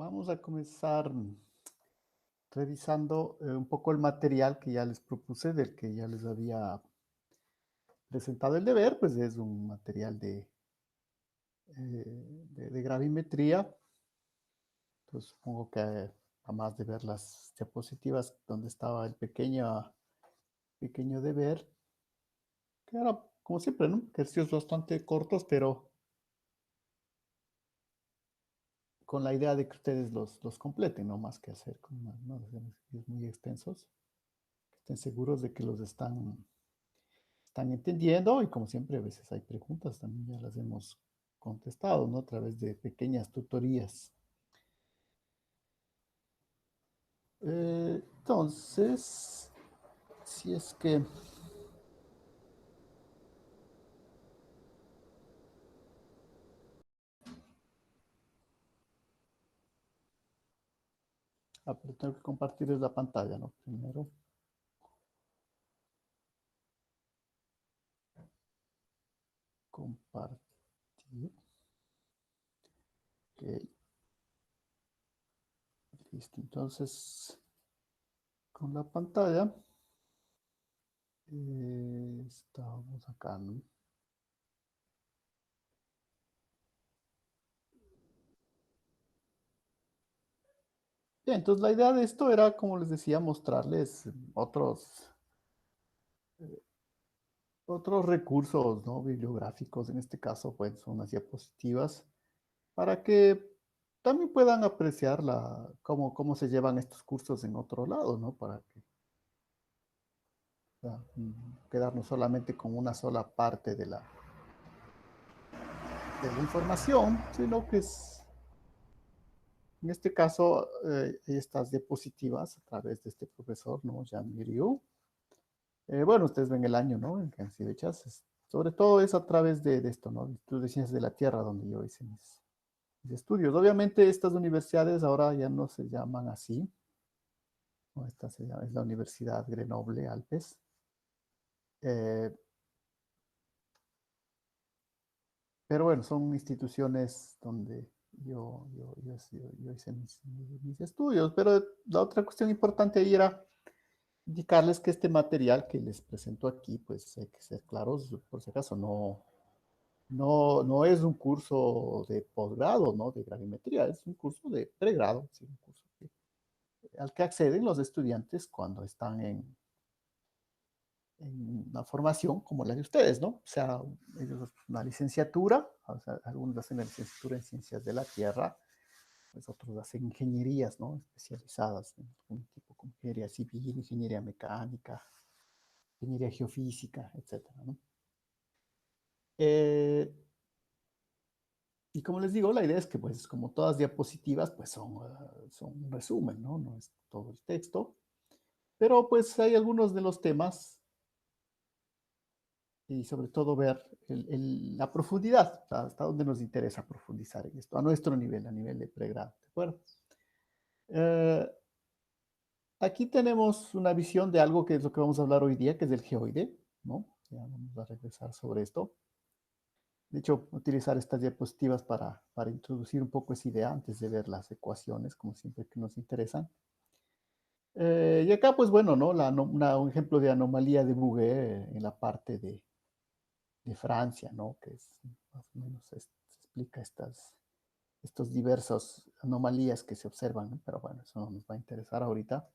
Vamos a comenzar revisando un poco el material que ya les propuse, del que ya les había presentado el deber, pues es un material de gravimetría. Entonces supongo que además de ver las diapositivas donde estaba el pequeño deber, que era como siempre, ¿no? Ejercicios bastante cortos, pero con la idea de que ustedes los completen, no más que hacer con ¿no? Ejercicios muy extensos, que estén seguros de que los están entendiendo y como siempre a veces hay preguntas, también ya las hemos contestado, ¿no? A través de pequeñas tutorías. Entonces, si es que, pero tengo que compartirles la pantalla, ¿no? Primero, compartir. Ok, listo. Entonces, con la pantalla, estamos acá, ¿no? Bien, entonces la idea de esto era, como les decía, mostrarles otros recursos, ¿no? Bibliográficos, en este caso, pues son las diapositivas, para que también puedan apreciar cómo se llevan estos cursos en otro lado, ¿no? Para que quedarnos solamente con una sola parte de la información, sino que en este caso, estas diapositivas a través de este profesor, ¿no? Jean Miriou. Bueno, ustedes ven el año, ¿no? En que han sido hechas. Sobre todo es a través de esto, ¿no? El Instituto de Ciencias de la Tierra, donde yo hice mis estudios. Obviamente estas universidades ahora ya no se llaman así, ¿no? Es la Universidad Grenoble Alpes. Eh, pero bueno, son instituciones donde yo hice mis estudios. Pero la otra cuestión importante ahí era indicarles que este material que les presento aquí, pues hay que ser claros, por si acaso, no es un curso de posgrado, ¿no? De gravimetría, es un curso de pregrado, sí, un curso al que acceden los estudiantes cuando están en una formación como la de ustedes, ¿no? O sea, ellos una licenciatura, o sea, algunos hacen la licenciatura en ciencias de la tierra, pues otros hacen ingenierías, ¿no? Especializadas en algún tipo, como ingeniería civil, ingeniería mecánica, ingeniería geofísica, etcétera, ¿no? Eh, y como les digo, la idea es que, pues, como todas diapositivas, pues son un resumen, ¿no? No es todo el texto, pero pues hay algunos de los temas y sobre todo ver la profundidad, hasta dónde nos interesa profundizar en esto, a nuestro nivel, a nivel de pregrado, ¿de acuerdo? Eh, Aquí tenemos una visión de algo que es lo que vamos a hablar hoy día, que es el geoide, ¿no? Ya vamos a regresar sobre esto. De hecho, utilizar estas diapositivas para introducir un poco esa idea antes de ver las ecuaciones, como siempre que nos interesan. Y acá, pues bueno, ¿no? Un ejemplo de anomalía de Bouguer en la parte de Francia, ¿no? Que es más o menos se explica estos diversos anomalías que se observan, ¿no? Pero bueno, eso no nos va a interesar ahorita.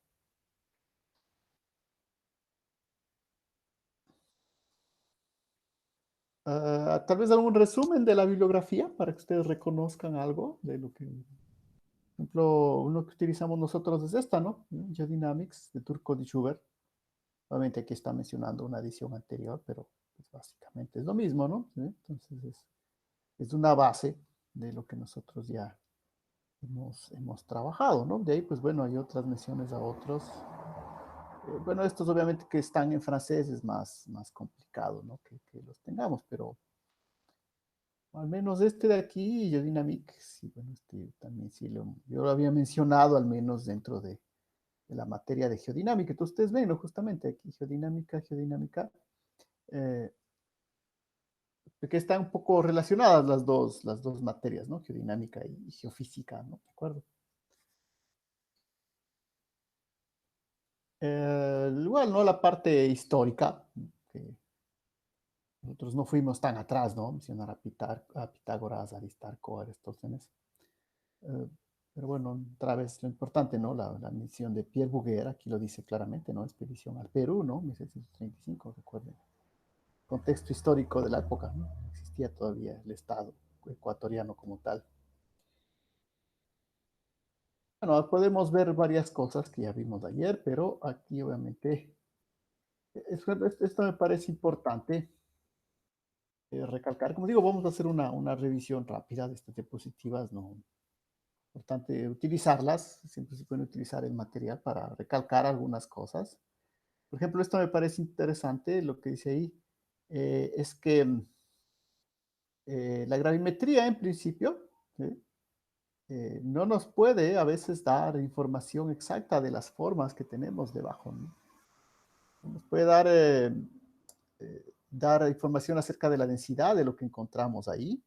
Tal vez algún resumen de la bibliografía para que ustedes reconozcan algo de lo que, por ejemplo, uno que utilizamos nosotros es esta, ¿no? Geodynamics de Turco de Schubert. Obviamente aquí está mencionando una edición anterior, pero pues, básicamente es lo mismo, ¿no? ¿Sí? Entonces es una base de lo que nosotros ya hemos trabajado, ¿no? De ahí, pues bueno, hay otras menciones a otros. Bueno, estos obviamente que están en francés es más complicado, ¿no? Que los tengamos, pero al menos este de aquí, Geodynamic, sí, bueno, este también sí yo lo había mencionado al menos dentro de la materia de geodinámica. Entonces ustedes ven, ¿no? Justamente aquí, geodinámica, eh, que están un poco relacionadas las dos materias, ¿no? Geodinámica y geofísica, ¿no? ¿De acuerdo? Igual, ¿no? La parte histórica, que nosotros no fuimos tan atrás, ¿no? Mencionar a Pitágoras, Aristarco, Aristóteles. Eh, pero bueno, otra vez lo importante, ¿no? La misión de Pierre Bouguer, aquí lo dice claramente, ¿no? Expedición al Perú, ¿no? 1735, recuerden. Contexto histórico de la época, ¿no? No existía todavía el Estado ecuatoriano como tal. Bueno, podemos ver varias cosas que ya vimos ayer, pero aquí obviamente esto me parece importante recalcar. Como digo, vamos a hacer una revisión rápida de estas diapositivas, ¿no? Importante utilizarlas, siempre se puede utilizar el material para recalcar algunas cosas. Por ejemplo, esto me parece interesante, lo que dice ahí, es que la gravimetría en principio, ¿sí? No nos puede a veces dar información exacta de las formas que tenemos debajo, ¿no? Nos puede dar información acerca de la densidad de lo que encontramos ahí,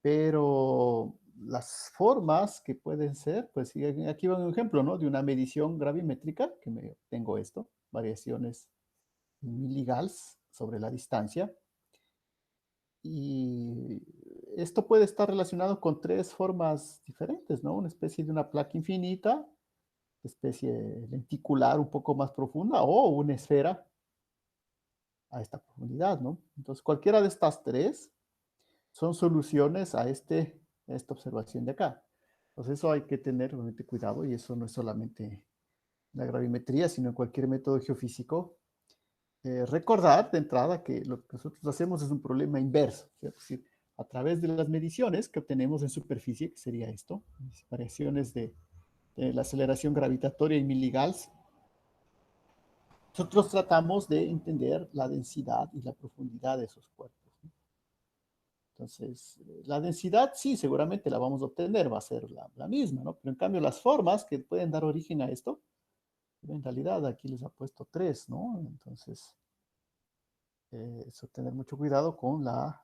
pero las formas que pueden ser, pues sí, aquí va un ejemplo, ¿no? De una medición gravimétrica, que me tengo esto, variaciones en miligauss sobre la distancia, y esto puede estar relacionado con tres formas diferentes, ¿no? Una especie de una placa infinita, especie lenticular un poco más profunda o una esfera a esta profundidad, ¿no? Entonces, cualquiera de estas tres son soluciones a esta observación de acá. Entonces, eso hay que tener realmente cuidado y eso no es solamente la gravimetría, sino en cualquier método geofísico. Recordar de entrada que lo que nosotros hacemos es un problema inverso, ¿cierto? Es decir, a través de las mediciones que obtenemos en superficie, que sería esto, variaciones de la aceleración gravitatoria en miligauss, nosotros tratamos de entender la densidad y la profundidad de esos cuerpos, ¿no? Entonces, la densidad sí, seguramente la vamos a obtener, va a ser la misma, ¿no? Pero en cambio las formas que pueden dar origen a esto, en realidad aquí les ha puesto tres, ¿no? Entonces, eso tener mucho cuidado con la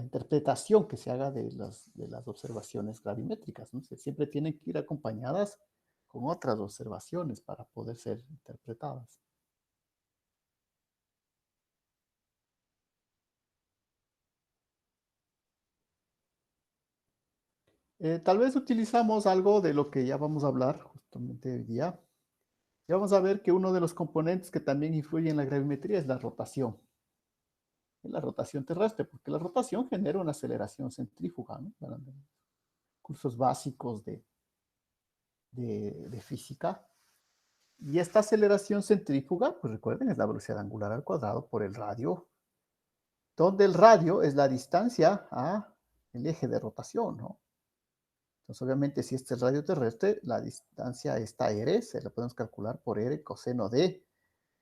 interpretación que se haga de las observaciones gravimétricas, ¿no? Siempre tienen que ir acompañadas con otras observaciones para poder ser interpretadas. Tal vez utilizamos algo de lo que ya vamos a hablar justamente hoy día. Y vamos a ver que uno de los componentes que también influye en la gravimetría es la rotación terrestre, porque la rotación genera una aceleración centrífuga, ¿no? Para los cursos básicos de física. Y esta aceleración centrífuga, pues recuerden, es la velocidad angular al cuadrado por el radio, donde el radio es la distancia a el eje de rotación, ¿no? Entonces, obviamente, si este es el radio terrestre, la distancia esta r se la podemos calcular por r coseno de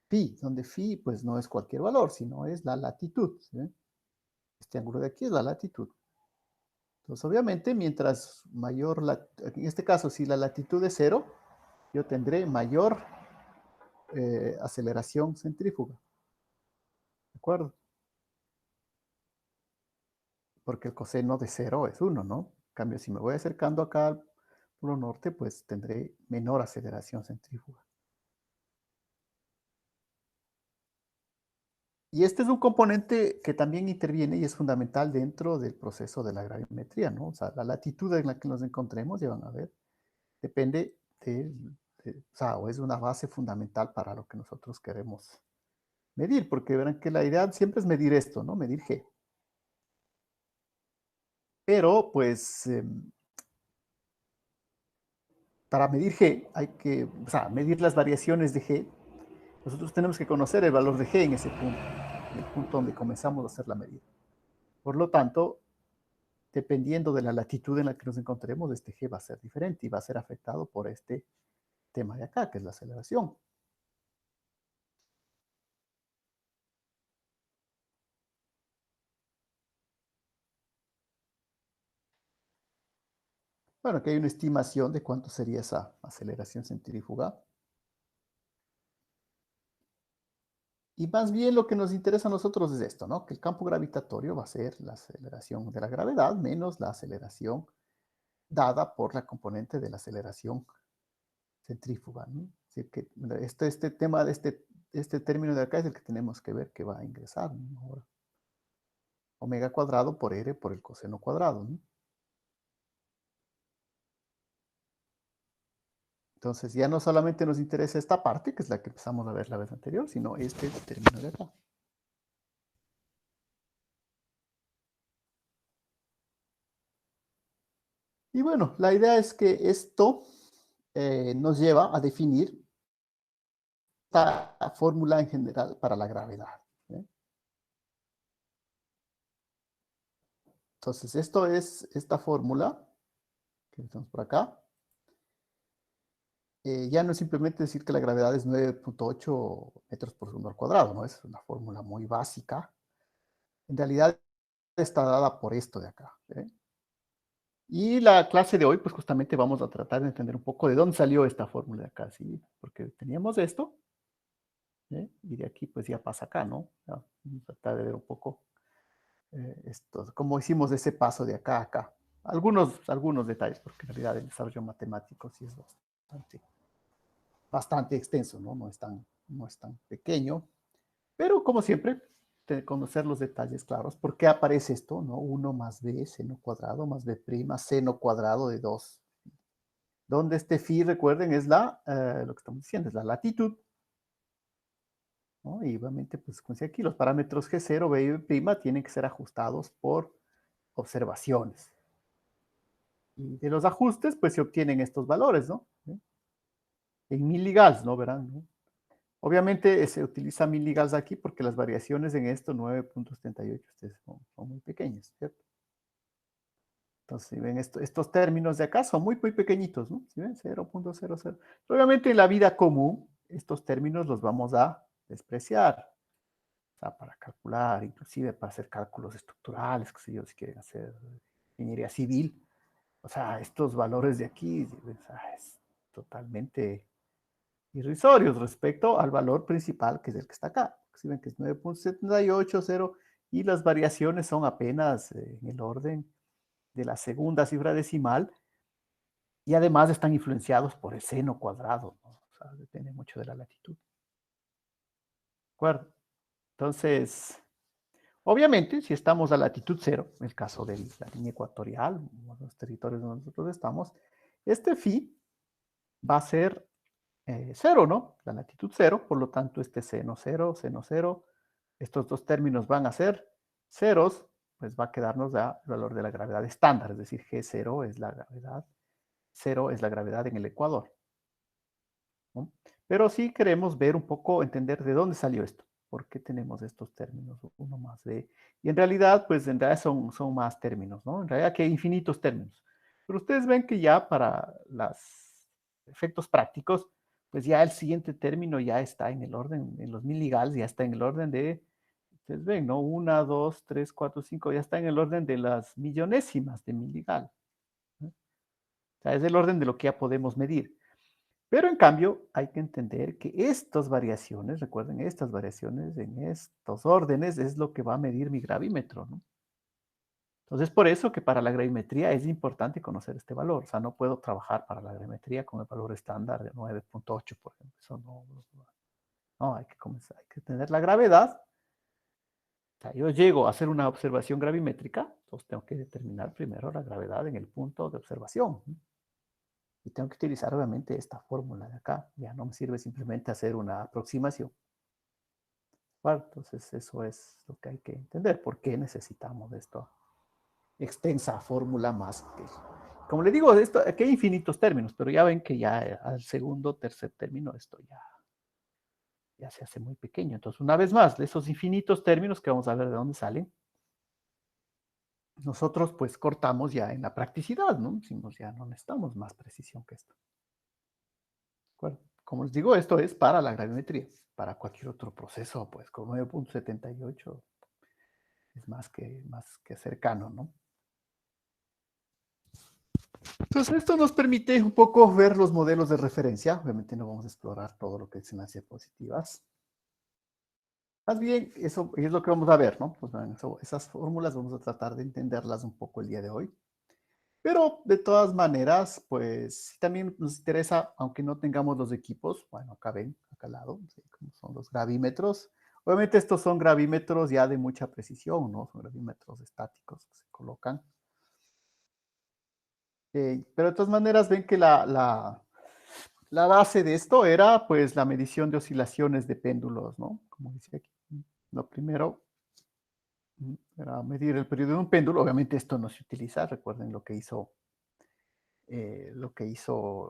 phi, donde phi pues no es cualquier valor, sino es la latitud, ¿sí? Este ángulo de aquí es la latitud. Entonces, obviamente, mientras mayor, en este caso, si la latitud es cero, yo tendré mayor aceleración centrífuga, ¿de acuerdo? Porque el coseno de cero es uno, ¿no? En cambio, si me voy acercando acá al polo norte, pues tendré menor aceleración centrífuga. Y este es un componente que también interviene y es fundamental dentro del proceso de la gravimetría, ¿no? O sea, la latitud en la que nos encontremos, ya van a ver, depende o sea, o es una base fundamental para lo que nosotros queremos medir, porque verán que la idea siempre es medir esto, ¿no? Medir G. Pero, pues, para medir G hay que, o sea, medir las variaciones de G, nosotros tenemos que conocer el valor de G en ese punto, en el punto donde comenzamos a hacer la medida. Por lo tanto, dependiendo de la latitud en la que nos encontremos, este G va a ser diferente y va a ser afectado por este tema de acá, que es la aceleración. Bueno, aquí hay una estimación de cuánto sería esa aceleración centrífuga. Y más bien lo que nos interesa a nosotros es esto, ¿no? Que el campo gravitatorio va a ser la aceleración de la gravedad menos la aceleración dada por la componente de la aceleración centrífuga, ¿no? Así que este tema de este término de acá es el que tenemos que ver que va a ingresar, ¿no? Ahora, omega cuadrado por R por el coseno cuadrado, ¿no? Entonces ya no solamente nos interesa esta parte, que es la que empezamos a ver la vez anterior, sino este término de acá. Y bueno, la idea es que esto nos lleva a definir esta fórmula en general para la gravedad. ¿Eh? Entonces, esto es esta fórmula que tenemos por acá. Ya no es simplemente decir que la gravedad es 9.8 metros por segundo al cuadrado, ¿no? Es una fórmula muy básica. En realidad está dada por esto de acá. ¿Eh? Y la clase de hoy, pues justamente vamos a tratar de entender un poco de dónde salió esta fórmula de acá, ¿sí? Porque teníamos esto, ¿eh? Y de aquí pues ya pasa acá, ¿no? Ya, vamos a tratar de ver un poco esto, cómo hicimos ese paso de acá a acá. Algunos detalles, porque en realidad el desarrollo matemático sí es bastante extenso, ¿no? No es tan pequeño, pero como siempre, conocer los detalles claros. ¿Por qué aparece esto, no? 1 más b seno cuadrado más b prima seno cuadrado de 2. Donde este phi, recuerden, es lo que estamos diciendo, es la latitud, ¿no? Y obviamente, pues, como decía aquí, los parámetros G0, B y B' tienen que ser ajustados por observaciones. Y de los ajustes, pues, se obtienen estos valores, ¿no? En miligauss, ¿no? Verán, ¿no? Obviamente se utiliza miligauss aquí porque las variaciones en esto, 9.78, son muy pequeñas, ¿cierto? Entonces, si ven estos términos de acá son muy, muy pequeñitos, ¿no? ¿Sí ven? 0.00. Obviamente en la vida común, estos términos los vamos a despreciar. O sea, para calcular, inclusive para hacer cálculos estructurales, qué sé yo, si quieren hacer ingeniería civil. O sea, estos valores de aquí, o sea, es totalmente irrisorios respecto al valor principal, que es el que está acá. Si ven que es 9.780 y las variaciones son apenas en el orden de la segunda cifra decimal y además están influenciados por el seno cuadrado, ¿no? O sea, depende mucho de la latitud. ¿De acuerdo? Entonces, obviamente, si estamos a latitud cero, en el caso de la línea ecuatorial, los territorios donde nosotros estamos, este phi va a ser cero, ¿no? La latitud cero, por lo tanto, este seno cero, estos dos términos van a ser ceros, pues va a quedarnos el valor de la gravedad estándar, es decir, G0 es la gravedad, cero es la gravedad en el ecuador, ¿no? Pero sí queremos ver un poco, entender de dónde salió esto, por qué tenemos estos términos, uno más b, y en realidad, pues en realidad son más términos, ¿no? En realidad que hay infinitos términos. Pero ustedes ven que ya para los efectos prácticos, pues ya el siguiente término ya está en el orden, en los miligauss, ya está en el orden de, ustedes ven, ¿no? 1, 2, 3, 4, 5, ya está en el orden de las millonésimas de miligauss, ¿no? O sea, es el orden de lo que ya podemos medir. Pero en cambio, hay que entender que estas variaciones, recuerden, estas variaciones en estos órdenes es lo que va a medir mi gravímetro, ¿no? Entonces, por eso que para la gravimetría es importante conocer este valor. O sea, no puedo trabajar para la gravimetría con el valor estándar de 9.8, por ejemplo. Eso no, hay que comenzar, hay que tener la gravedad. O sea, yo llego a hacer una observación gravimétrica, entonces tengo que determinar primero la gravedad en el punto de observación, ¿no? Y tengo que utilizar obviamente esta fórmula de acá. Ya no me sirve simplemente hacer una aproximación. Bueno, entonces eso es lo que hay que entender. ¿Por qué necesitamos de esta extensa fórmula más? Como le digo, aquí hay infinitos términos, pero ya ven que ya al segundo, tercer término esto ya se hace muy pequeño. Entonces, una vez más, de esos infinitos términos que vamos a ver de dónde salen, nosotros pues cortamos ya en la practicidad, ¿no? Decimos, ya no necesitamos más precisión que esto. Bueno, como les digo, esto es para la gravimetría. Para cualquier otro proceso, pues con 9.78 es más que cercano, ¿no? Entonces, esto nos permite un poco ver los modelos de referencia. Obviamente no vamos a explorar todo lo que es las diapositivas. Más bien, eso es lo que vamos a ver, ¿no? Pues, bueno, esas fórmulas vamos a tratar de entenderlas un poco el día de hoy. Pero de todas maneras, pues también nos interesa, aunque no tengamos los equipos, bueno, acá ven, acá al lado, sí, como son los gravímetros. Obviamente estos son gravímetros ya de mucha precisión, ¿no? Son gravímetros estáticos que se colocan. Pero de todas maneras ven que la base de esto era pues la medición de oscilaciones de péndulos, ¿no? Como dice aquí. Lo primero era medir el periodo de un péndulo. Obviamente esto no se utiliza, recuerden lo que hizo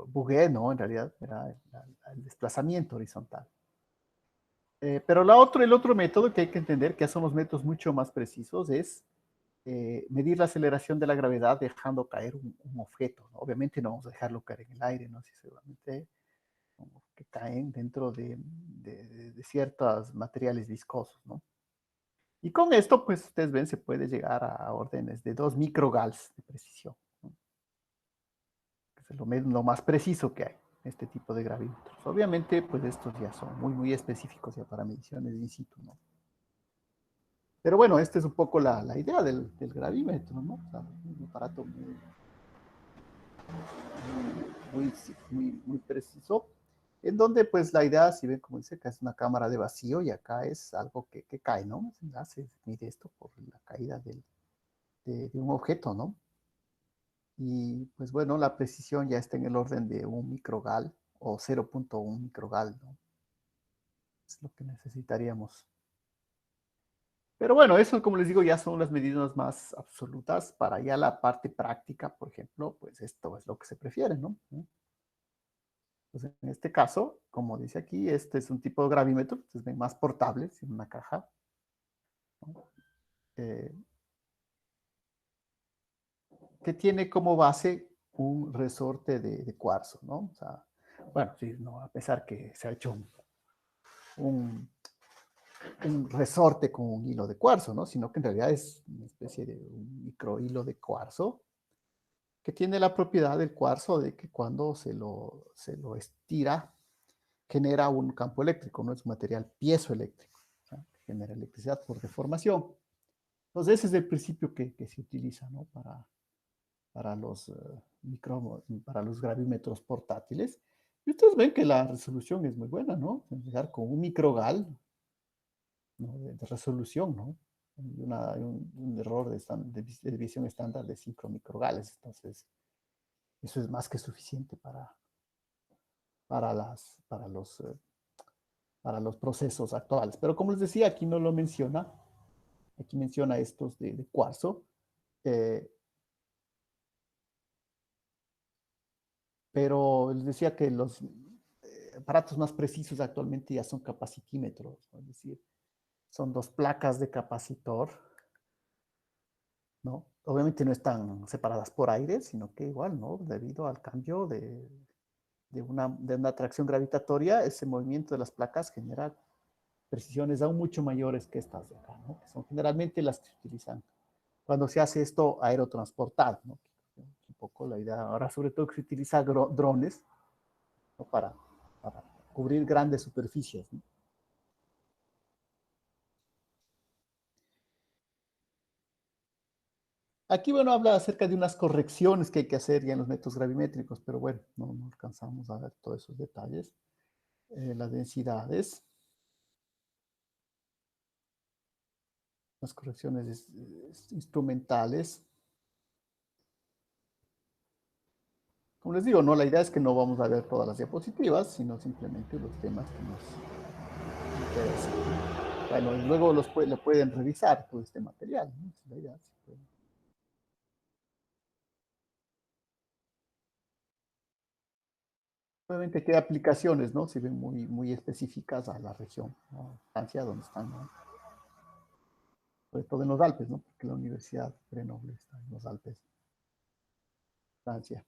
Bouguer, ¿no? En realidad era el desplazamiento horizontal. Pero el otro método que hay que entender, que son los métodos mucho más precisos, es medir la aceleración de la gravedad dejando caer un objeto, ¿no? Obviamente no vamos a dejarlo caer en el aire, ¿no? Si seguramente que caen dentro de ciertos materiales viscosos, ¿no? Y con esto, pues ustedes ven, se puede llegar a órdenes de 2 microgals de precisión, ¿no? Es lo más preciso que hay, este tipo de gravímetros. Obviamente, pues estos ya son muy, muy específicos ya para mediciones in situ, ¿no? Pero bueno, esta es un poco la idea del gravímetro, ¿no? O sea, un aparato muy preciso, en donde pues la idea, si ven como dice, que es una cámara de vacío y acá es algo que cae, ¿no? Se mide esto por la caída de un objeto, ¿no? Y pues bueno, la precisión ya está en el orden de un microgal o 0.1 microgal, ¿no? Es lo que necesitaríamos. Pero bueno, eso, como les digo, ya son las medidas más absolutas. Para ya la parte práctica, por ejemplo, pues esto es lo que se prefiere, ¿no? Pues en este caso, como dice aquí, este es un tipo de gravímetro, es más portable, sin una caja, ¿no? eh, que tiene como base un resorte de cuarzo, ¿no? O sea, bueno, sí, no, a pesar que se ha hecho un, un resorte con un hilo de cuarzo, ¿no? Sino que en realidad es una especie de un micro hilo de cuarzo que tiene la propiedad del cuarzo de que cuando se lo estira, genera un campo eléctrico, no es un material piezoeléctrico, ¿no? Que genera electricidad por deformación. Entonces, ese es el principio que se utiliza, ¿no? Para los, para los gravímetros portátiles. Y ustedes ven que la resolución es muy buena, ¿no? Llegar con un microgal, ¿no? De resolución, ¿no? Y un error de visión estándar de 5 microgales. Entonces, eso es más que suficiente para, las, para los procesos actuales. Pero como les decía, aquí no lo menciona. Aquí menciona estos de cuarzo. Eh, pero les decía que los aparatos más precisos actualmente ya son capacitímetros, ¿no? Es decir, son dos placas de capacitor, ¿no? Obviamente no están separadas por aire, sino que igual, ¿no? Debido al cambio de una atracción gravitatoria, ese movimiento de las placas genera precisiones aún mucho mayores que estas de acá, ¿no? Que son generalmente las que se utilizan cuando se hace esto aerotransportado, ¿no? Un poco la idea, ahora sobre todo que se utiliza drones, ¿no? Para cubrir grandes superficies, ¿no? Aquí, bueno, habla acerca de unas correcciones que hay que hacer ya en los métodos gravimétricos, pero bueno, no alcanzamos a ver todos esos detalles. Las densidades, las correcciones instrumentales. Como les digo, no, la idea es que no vamos a ver todas las diapositivas, sino simplemente los temas que nos interesan. Bueno, y luego le pueden revisar todo este material, ¿no? Es la idea. Obviamente que hay aplicaciones, ¿no? Se ven muy específicas a la región, ¿no? Francia, donde están, ¿no? Sobre todo en los Alpes, ¿no? Porque la Universidad Grenoble está en los Alpes, Francia.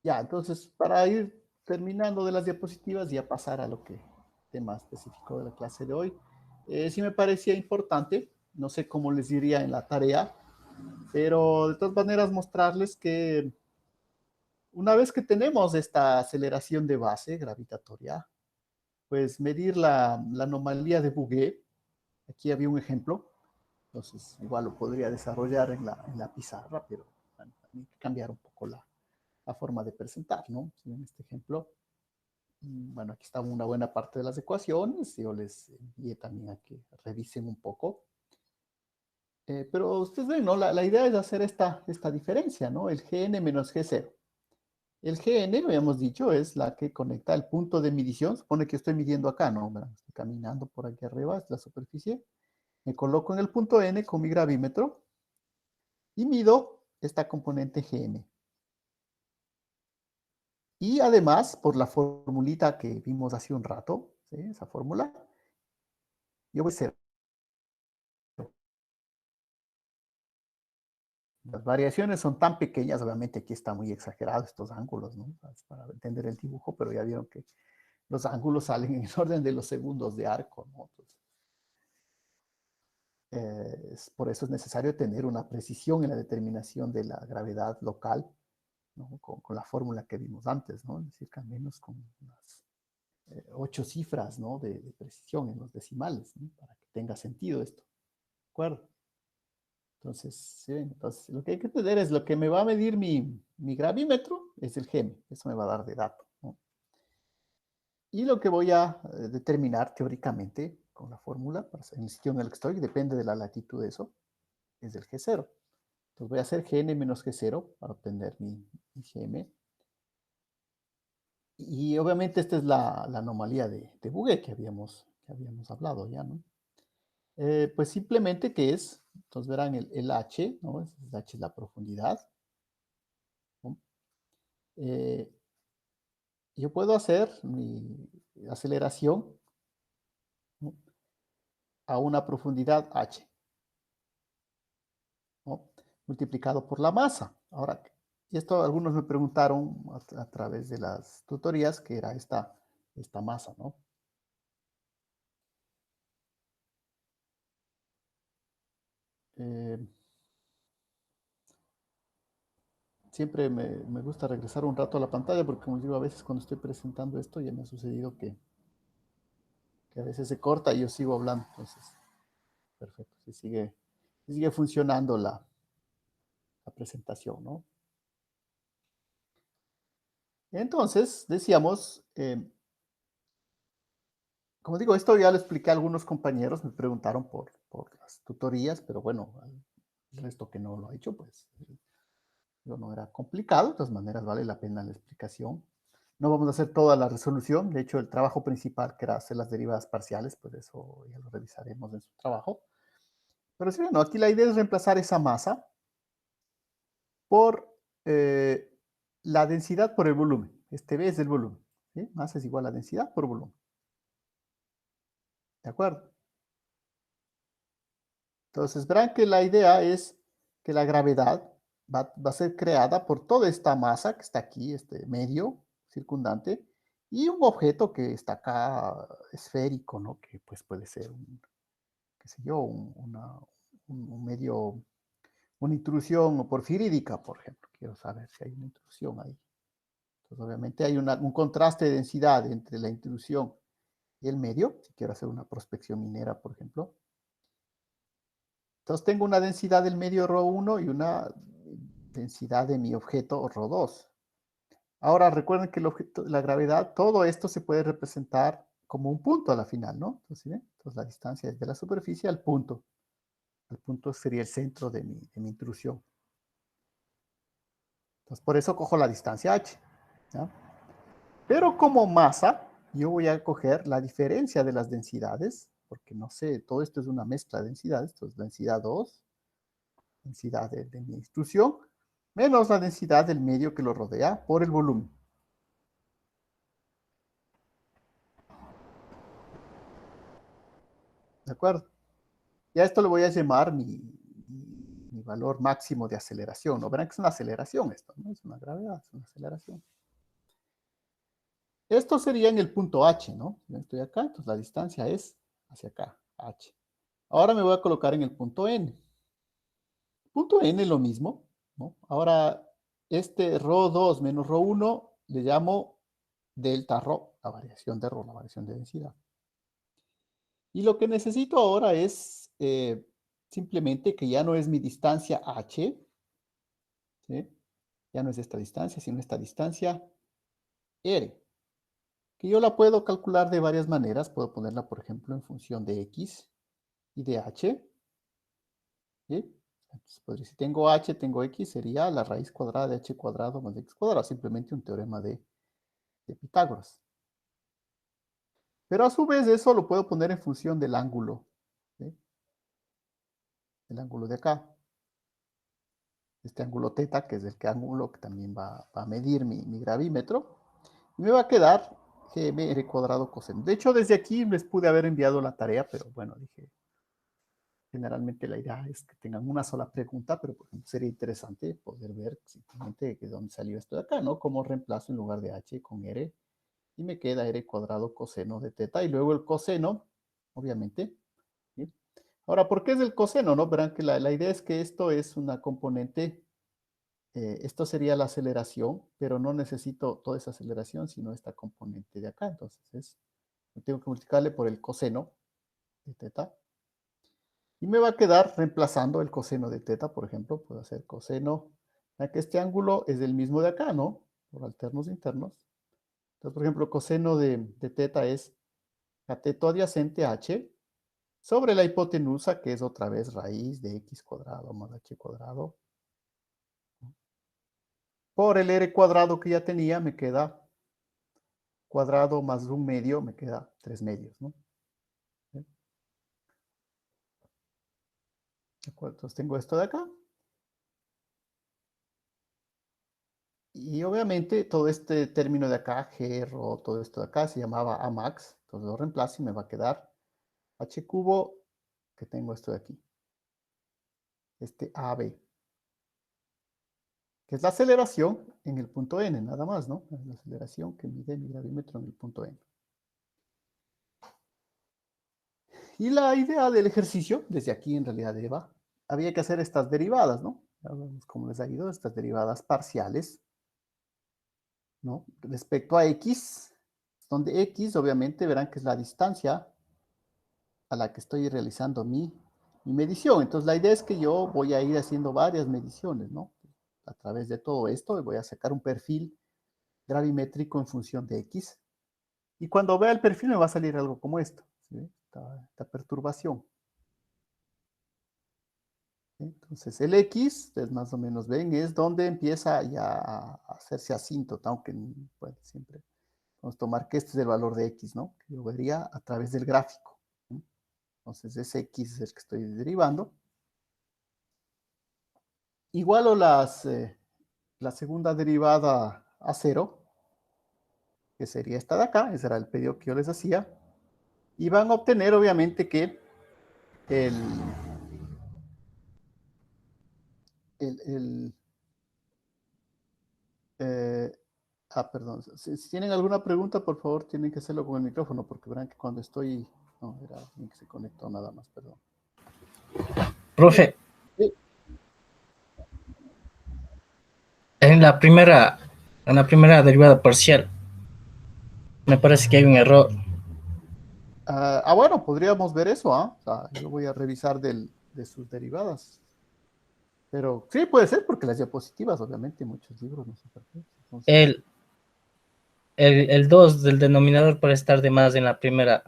Ya, entonces, para ir terminando de las diapositivas y a pasar a lo que tema específico de la clase de hoy, sí me parecía importante, no sé cómo les diría en la tarea, pero de todas maneras mostrarles que una vez que tenemos esta aceleración de base gravitatoria, pues medir la anomalía de Bouguer. Aquí había un ejemplo, entonces igual lo podría desarrollar en la pizarra, pero bueno, hay que cambiar un poco la forma de presentar, ¿no? Si en este ejemplo, bueno, aquí está una buena parte de las ecuaciones, yo les envié también a que revisen un poco. Pero ustedes ven, ¿no? La idea es hacer esta diferencia, ¿no? El Gn menos G0. El Gn, lo habíamos dicho, es la que conecta el punto de medición. Supone que estoy midiendo acá, ¿no? Estoy caminando por aquí arriba, es la superficie. Me coloco en el punto N con mi gravímetro y mido esta componente Gn. Y además, por la formulita que vimos hace un rato, ¿sí? Esa fórmula, yo voy a hacer. Las variaciones son tan pequeñas, obviamente aquí está muy exagerado estos ángulos, ¿no? Para entender el dibujo, pero ya vieron que los ángulos salen en el orden de los segundos de arco, ¿no? Entonces, por eso es necesario tener una precisión en la determinación de la gravedad local, ¿no? Con la fórmula que vimos antes, ¿no? Es decir, que al menos con unas 8 cifras, ¿no? De precisión en los decimales, ¿no? Para que tenga sentido esto, ¿de acuerdo? Entonces, ¿sí? Entonces, lo que hay que tener es lo que me va a medir mi gravímetro, es el Gm, eso me va a dar de dato, ¿no? Y lo que voy a determinar teóricamente con la fórmula, en el sitio en el que estoy, depende de la latitud de eso, es el G0. Entonces voy a hacer Gn menos G0 para obtener mi Gm. Y obviamente esta es la anomalía de Bouguer que habíamos hablado ya, ¿no? Pues simplemente que es, entonces verán el H, ¿no? El H es la profundidad, ¿no? Eh, yo puedo hacer mi aceleración, ¿no? A una profundidad H, ¿no? Multiplicado por la masa. Ahora, y esto algunos me preguntaron a través de las tutorías que era esta masa, ¿no? Eh, siempre me gusta regresar un rato a la pantalla porque, como les digo, a veces cuando estoy presentando esto ya me ha sucedido que a veces se corta y yo sigo hablando. Entonces, perfecto, se sigue funcionando la presentación, ¿no? Entonces, decíamos, como digo, esto ya lo expliqué a algunos compañeros, me preguntaron por las tutorías, pero bueno, el resto que no lo ha hecho, pues yo no era complicado, de todas maneras vale la pena la explicación. No vamos a hacer toda la resolución, de hecho el trabajo principal que era hacer las derivadas parciales, pues eso ya lo revisaremos en su trabajo. Pero sí, bueno, aquí la idea es reemplazar esa masa por la densidad por el volumen. Este B es el volumen, ¿sí? Masa es igual a densidad por volumen. ¿De acuerdo? Entonces, verán que la idea es que la gravedad va a ser creada por toda esta masa que está aquí, este medio circundante, y un objeto que está acá esférico, ¿no? Que pues puede ser qué sé yo, un medio, una intrusión porfirídica, por ejemplo. Quiero saber si hay una intrusión ahí. Entonces, obviamente hay un contraste de densidad entre la intrusión y el medio, si quiero hacer una prospección minera, por ejemplo. Entonces tengo una densidad del medio ρ1 y una densidad de mi objeto ρ2. Ahora recuerden que el objeto, la gravedad, todo esto se puede representar como un punto a la final, ¿no? Entonces, ¿sí? Entonces la distancia es de la superficie al punto. El punto sería el centro de mi intrusión. Entonces por eso cojo la distancia h, ¿ya? Pero como masa, yo voy a coger la diferencia de las densidades, porque no sé, todo esto es una mezcla de densidades, entonces densidad 2, densidad de mi intrusión, menos la densidad del medio que lo rodea por el volumen. ¿De acuerdo? Y a esto le voy a llamar mi valor máximo de aceleración. ¿No? Verán que es una aceleración esto, no es una gravedad, es una aceleración. Esto sería en el punto H, ¿no? Yo estoy acá, entonces la distancia es hacia acá, H. Ahora me voy a colocar en el punto N. Punto N es lo mismo, ¿no? Ahora, este ρ2 menos ρ1 le llamo delta rho, la variación de rho, la variación de densidad. Y lo que necesito ahora es simplemente que ya no es mi distancia h, ¿sí? Ya no es esta distancia, sino esta distancia r, que yo la puedo calcular de varias maneras. Puedo ponerla, por ejemplo, en función de x y de h, ¿sí? Entonces, si tengo h, tengo x, sería la raíz cuadrada de h cuadrado más x cuadrado, simplemente un teorema de Pitágoras. Pero a su vez eso lo puedo poner en función del ángulo, ¿sí? El ángulo de acá. Este ángulo teta, que es el ángulo que también va a medir mi gravímetro. Y me va a quedar gmr cuadrado coseno. De hecho, desde aquí les pude haber enviado la tarea, pero bueno, dije, generalmente la idea es que tengan una sola pregunta, pero por ejemplo sería interesante poder ver simplemente de dónde salió esto de acá, ¿no? Cómo reemplazo en lugar de h con r, y me queda r cuadrado coseno de teta, y luego el coseno, obviamente, ¿sí? Ahora, ¿por qué es el coseno, no? Verán que la idea es que esto es una componente, esto sería la aceleración, pero no necesito toda esa aceleración, sino esta componente de acá. Entonces, tengo que multiplicarle por el coseno de teta. Y me va a quedar reemplazando el coseno de teta, por ejemplo, puedo hacer coseno, ya que este ángulo es el mismo de acá, ¿no? Por alternos internos. Entonces, por ejemplo, coseno de teta es cateto adyacente h sobre la hipotenusa, que es otra vez raíz de x cuadrado más h cuadrado. Por el r cuadrado que ya tenía, me queda cuadrado más un medio, me queda 3 medios, ¿no? ¿Sí? ¿De acuerdo? Entonces tengo esto de acá. Y obviamente todo este término de acá, G, Rho, todo esto de acá se llamaba Amax. Entonces lo reemplazo y me va a quedar H cubo, que tengo esto de aquí. Este AB, que es la aceleración en el punto N, nada más, ¿no? Es la aceleración que mide mi gravímetro en el punto N. Y la idea del ejercicio, desde aquí en realidad había que hacer estas derivadas, ¿no? Ya vemos cómo les ha ido, estas derivadas parciales, ¿no? Respecto a X, donde X obviamente verán que es la distancia a la que estoy realizando mi medición. Entonces la idea es que yo voy a ir haciendo varias mediciones, ¿no? A través de todo esto voy a sacar un perfil gravimétrico en función de X. Y cuando vea el perfil me va a salir algo como esto, ¿sí? Esta perturbación. ¿Sí? Entonces el X, ustedes más o menos ven, es donde empieza ya a hacerse asíntota, aunque bueno, siempre vamos a tomar que este es el valor de X, ¿no? Que yo vería a través del gráfico, ¿sí? Entonces ese X es el que estoy derivando. Igualo la segunda derivada a cero, que sería esta de acá, ese era el pedido que yo les hacía, y van a obtener obviamente que el, el eh, perdón, si tienen alguna pregunta, por favor, tienen que hacerlo con el micrófono, porque verán que cuando estoy, no, era alguien que se conectó nada más, perdón. Profe, Sí. en la primera derivada parcial, me parece que hay un error. Bueno, podríamos ver eso, ¿ah? O sea, yo voy a revisar de sus derivadas. Pero sí, puede ser, porque las diapositivas, obviamente, muchos libros no son perfectos. Entonces, El, el 2 del denominador parece estar de más en la primera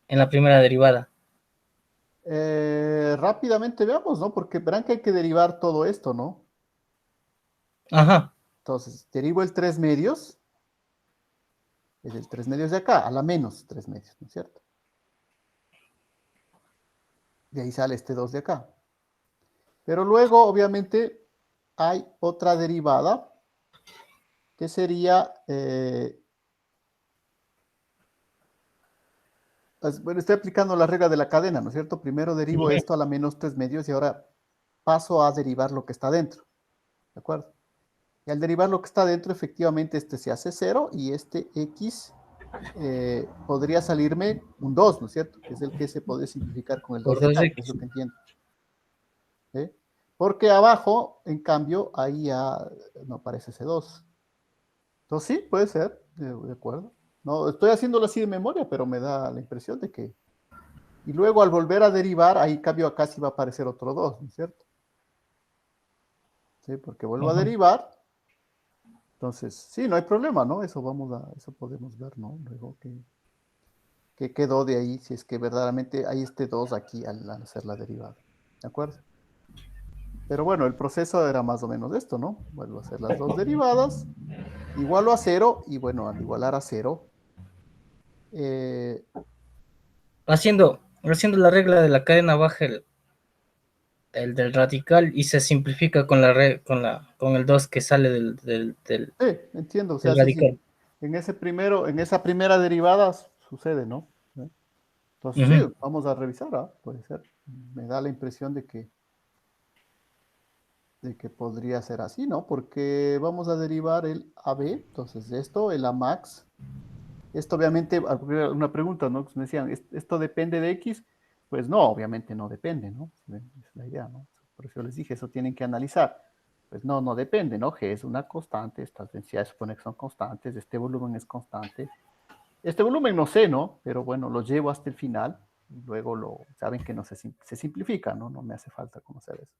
derivada. rápidamente veamos, ¿no? Porque verán que hay que derivar todo esto, ¿no? Ajá. Entonces, derivo el 3 medios, es el 3 medios de acá, a la menos 3 medios, ¿no es cierto? De ahí sale este 2 de acá. Pero luego, obviamente, hay otra derivada, que sería, bueno, estoy aplicando la regla de la cadena, ¿no es cierto? Primero derivo esto a la menos 3 medios y ahora paso a derivar lo que está dentro, ¿de acuerdo? Y al derivar lo que está dentro, efectivamente, este se hace 0 y este x podría salirme un 2, ¿no es cierto? Que es el que se puede simplificar con el 2 Por de dos acá, es x. lo que entiendo. ¿Sí? Porque abajo, en cambio, ahí ya no aparece ese 2. Entonces sí, puede ser. De acuerdo. No, estoy haciéndolo así de memoria, pero me da la impresión de que... Y luego al volver a derivar, ahí cambio acá sí va a aparecer otro 2, ¿no es cierto? Sí, porque vuelvo a Ujú. derivar. Entonces, sí, no hay problema, ¿no? Eso podemos ver, ¿no? Luego que quedó de ahí, si es que verdaderamente hay este 2 aquí al hacer la derivada. ¿De acuerdo? Pero bueno, el proceso era más o menos esto, ¿no? Vuelvo a hacer las dos derivadas, igualo a cero, y bueno, al igualar a cero, eh, Haciendo la regla de la cadena baja el del radical y se simplifica con con el 2 que sale sí, entiendo, o del sea, sí, sí, radical. en esa primera derivada sucede, ¿no? ¿Eh? Entonces, sí, Ujú. vamos a revisar, ¿ah? Puede ser. Me da la impresión de que podría ser así, ¿no? Porque vamos a derivar el AB, entonces esto, el Amax. Esto obviamente, una pregunta, ¿no? Me decían, ¿esto depende de X? Pues no, obviamente no depende, ¿no? Esa es la idea, ¿no? Por eso les dije, eso tienen que analizar. Pues no, no depende, ¿no? G es una constante, estas densidades supone que son constantes, este volumen es constante. Este volumen no sé, ¿no? Pero bueno, lo llevo hasta el final y luego saben que no se simplifica, ¿no? No me hace falta conocer eso.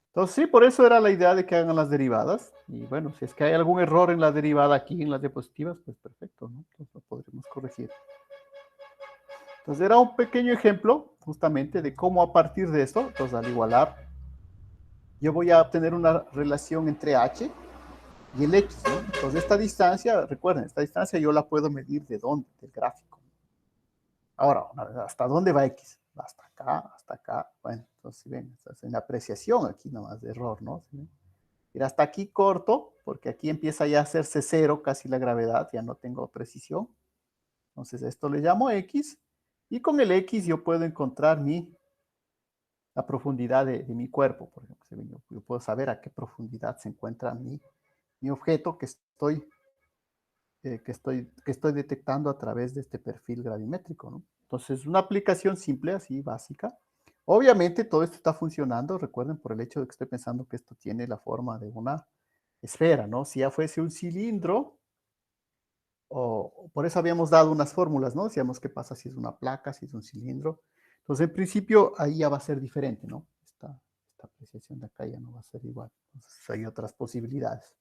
Entonces, sí, por eso era la idea de que hagan las derivadas. Y bueno, si es que hay algún error en la derivada aquí, en las diapositivas, pues perfecto, ¿no? Entonces lo podremos corregir. Entonces era un pequeño ejemplo justamente de cómo a partir de esto, entonces al igualar, yo voy a obtener una relación entre h y el x, ¿no? Entonces esta distancia, recuerden, esta distancia yo la puedo medir de dónde, del gráfico. Ahora, ¿hasta dónde va x? Hasta acá, hasta acá. Bueno, entonces si ven, estás en la apreciación aquí nomás de error, ¿no? ¿Sí? Ir hasta aquí corto, porque aquí empieza ya a hacerse cero casi la gravedad, ya no tengo precisión. Entonces esto le llamo x, y con el x yo puedo encontrar la profundidad de mi cuerpo, por ejemplo. Yo puedo saber a qué profundidad se encuentra mi objeto que estoy detectando a través de este perfil gravimétrico, ¿no? Entonces, una aplicación simple, así, básica. Obviamente, todo esto está funcionando, recuerden, por el hecho de que estoy pensando que esto tiene la forma de una esfera, ¿no? Si ya fuese un cilindro, o por eso habíamos dado unas fórmulas, ¿no? Decíamos qué pasa si es una placa, si es un cilindro. Entonces, en principio, ahí ya va a ser diferente, ¿no? Esta apreciación de acá ya no va a ser igual. Entonces, hay otras posibilidades.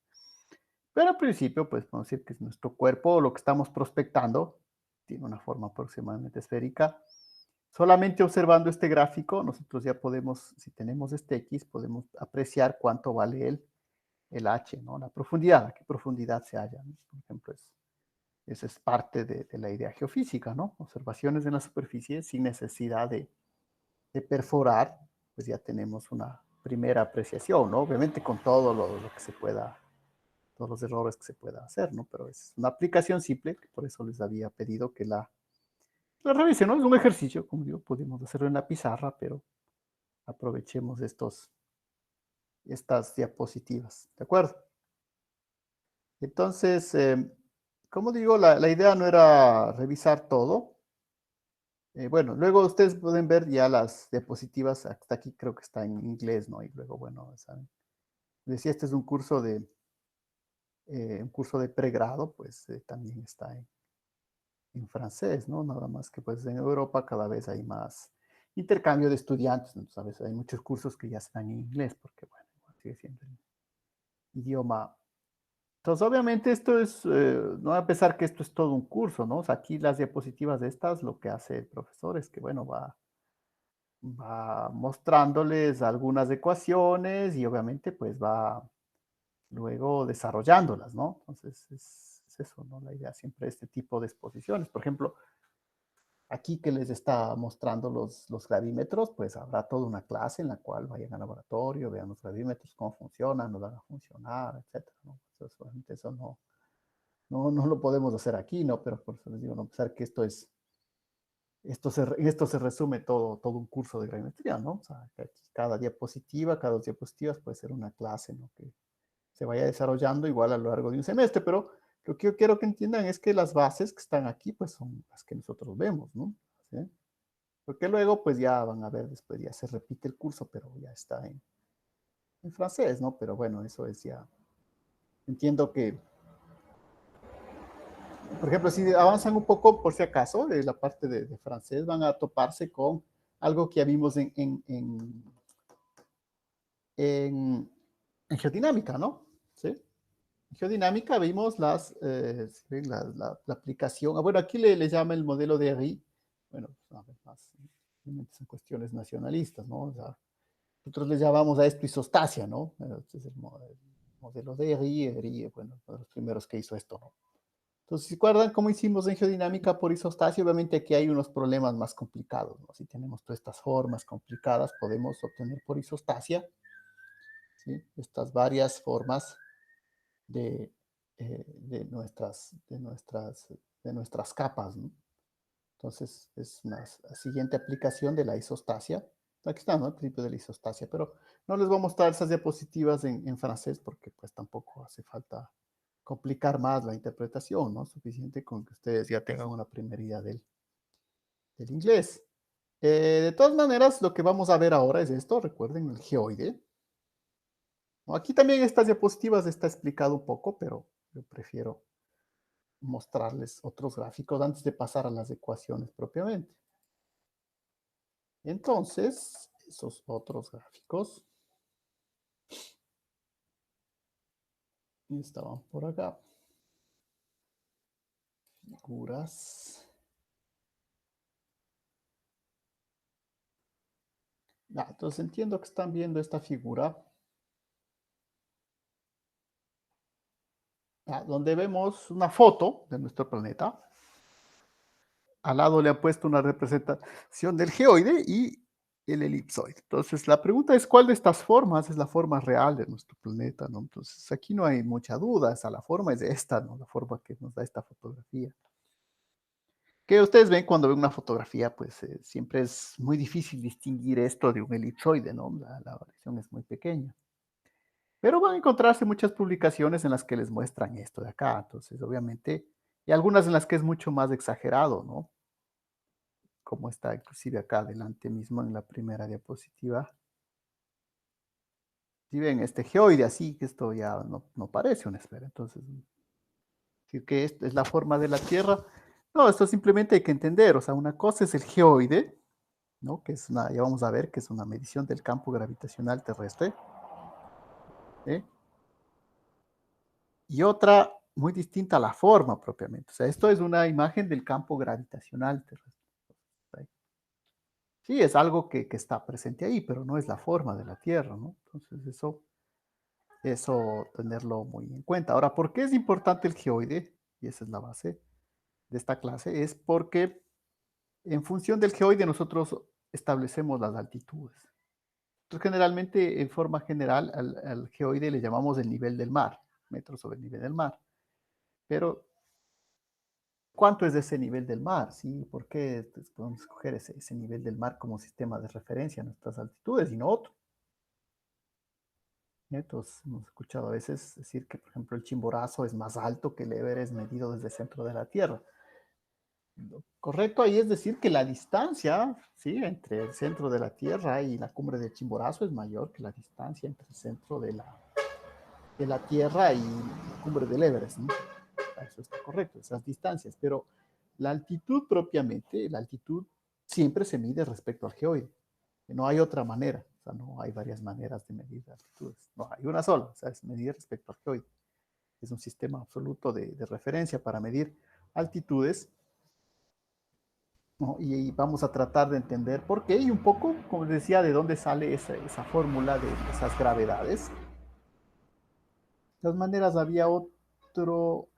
Pero al principio, pues podemos decir que nuestro cuerpo, lo que estamos prospectando, tiene una forma aproximadamente esférica. Solamente observando este gráfico, nosotros ya podemos, si tenemos este X, podemos apreciar cuánto vale el H, ¿no? La profundidad, a qué profundidad se halla, ¿no? Por ejemplo, esa es parte de la idea geofísica, ¿no? Observaciones en la superficie sin necesidad de perforar, pues ya tenemos una primera apreciación, ¿no? Obviamente con todo lo que se pueda, todos los errores que se pueda hacer, ¿no? Pero es una aplicación simple, por eso les había pedido que la revisen, ¿no? Es un ejercicio, como digo, podemos hacerlo en la pizarra, pero aprovechemos estas diapositivas, ¿de acuerdo? Entonces, como digo, la idea no era revisar todo. Bueno, luego ustedes pueden ver ya las diapositivas, hasta aquí creo que está en inglés, ¿no? Y luego, bueno, ¿saben? Decía, este es un curso de pregrado, pues también está en francés, ¿no? Nada más que pues en Europa cada vez hay más intercambio de estudiantes, entonces a veces hay muchos cursos que ya están en inglés, porque bueno, sigue siendo el idioma. Entonces, obviamente esto es, no a pesar que esto es todo un curso, ¿no? O sea, aquí las diapositivas de estas, lo que hace el profesor es que, bueno, va mostrándoles algunas ecuaciones y obviamente pues va luego desarrollándolas, ¿no? Entonces es eso, ¿no? La idea siempre de este tipo de exposiciones. Por ejemplo, aquí que les está mostrando los gravímetros, pues habrá toda una clase en la cual vayan al laboratorio, vean los gravímetros, cómo funcionan, no van a funcionar, etcétera, ¿no? Eso no lo podemos hacer aquí, ¿no? Pero por eso les digo, no pensar que en esto se resume todo un curso de gravimetría, ¿no? O sea, que aquí cada 2 diapositivas puede ser una clase, ¿no? Que se vaya desarrollando igual a lo largo de un semestre, pero lo que yo quiero que entiendan es que las bases que están aquí, pues son las que nosotros vemos, ¿no? ¿Sí? Porque luego, pues ya van a ver, después ya se repite el curso, pero ya está en francés, ¿no? Pero bueno, eso es ya, entiendo que Por ejemplo, si avanzan un poco, por si acaso, de la parte de francés, van a toparse con algo que ya vimos en geodinámica, ¿no? ¿Sí? En geodinámica vimos la aplicación. Bueno, aquí le llama el modelo de RI. Bueno, a ver, más, son cuestiones nacionalistas, ¿no? O sea, nosotros le llamamos a esto isostasia, ¿no? Este es el modelo de RI, bueno, uno de los primeros que hizo esto, ¿no? Entonces, ¿se acuerdan cómo hicimos en geodinámica por isostasia? Obviamente aquí hay unos problemas más complicados, ¿no? Si tenemos todas estas formas complicadas, podemos obtener por isostasia, ¿sí? Estas varias formas de, de nuestras capas, ¿no? Entonces, es una siguiente aplicación de la isostasia. Aquí está, ¿no? El principio de la isostasia, pero no les voy a mostrar esas diapositivas en francés porque pues tampoco hace falta complicar más la interpretación, ¿no? Suficiente con que ustedes ya tengan una primera idea del inglés. De todas maneras, lo que vamos a ver ahora es esto, recuerden el geoide. ¿No? Aquí también estas diapositivas está explicado un poco, pero yo prefiero mostrarles otros gráficos antes de pasar a las ecuaciones propiamente. Entonces, esos otros gráficos estaban por acá. Figuras. Entonces entiendo que están viendo esta figura donde vemos una foto de nuestro planeta. Al lado le han puesto una representación del geoide y el elipsoide. Entonces, la pregunta es, ¿cuál de estas formas es la forma real de nuestro planeta? ¿No? Entonces, aquí no hay mucha duda, la forma es esta, ¿no? La forma que nos da esta fotografía. Que ustedes ven cuando ven una fotografía, pues siempre es muy difícil distinguir esto de un elipsoide, ¿no? La variación es muy pequeña. Pero van a encontrarse muchas publicaciones en las que les muestran esto de acá. Entonces, obviamente, y algunas en las que es mucho más exagerado, ¿no? Como está inclusive acá adelante mismo en la primera diapositiva. Si ven este geoide así, que esto ya no parece una esfera. Entonces, decir que esto es la forma de la Tierra. No, esto simplemente hay que entender. O sea, una cosa es el geoide, ¿no? Que es una, ya vamos a ver, que es una medición del campo gravitacional terrestre. ¿Eh? Y otra muy distinta a la forma propiamente. O sea, esto es una imagen del campo gravitacional terrestre. Sí, es algo que está presente ahí, pero no es la forma de la Tierra, ¿no? Entonces, eso tenerlo muy en cuenta. Ahora, ¿por qué es importante el geoide? Y esa es la base de esta clase, es porque en función del geoide nosotros establecemos las altitudes. Entonces, generalmente, en forma general, al geoide le llamamos el nivel del mar, metros sobre el nivel del mar. Pero, ¿cuánto es ese nivel del mar? ¿Sí? ¿Por qué podemos escoger ese nivel del mar como sistema de referencia a nuestras altitudes y no otro? Entonces, hemos escuchado a veces decir que, por ejemplo, el Chimborazo es más alto que el Everest medido desde el centro de la Tierra. Lo correcto ahí es decir que la distancia, ¿sí? Entre el centro de la Tierra y la cumbre del Chimborazo es mayor que la distancia entre el centro de la Tierra y la cumbre del Everest, ¿no? Eso está correcto, esas distancias, pero la altitud propiamente, la altitud siempre se mide respecto al geoide. No hay otra manera, o sea, no hay varias maneras de medir altitudes, no hay una sola, o sea, es medir respecto al geoide. Es un sistema absoluto de referencia para medir altitudes, ¿no? Y vamos a tratar de entender por qué y un poco, como decía, de dónde sale esa fórmula de esas gravedades. De todas maneras, había otro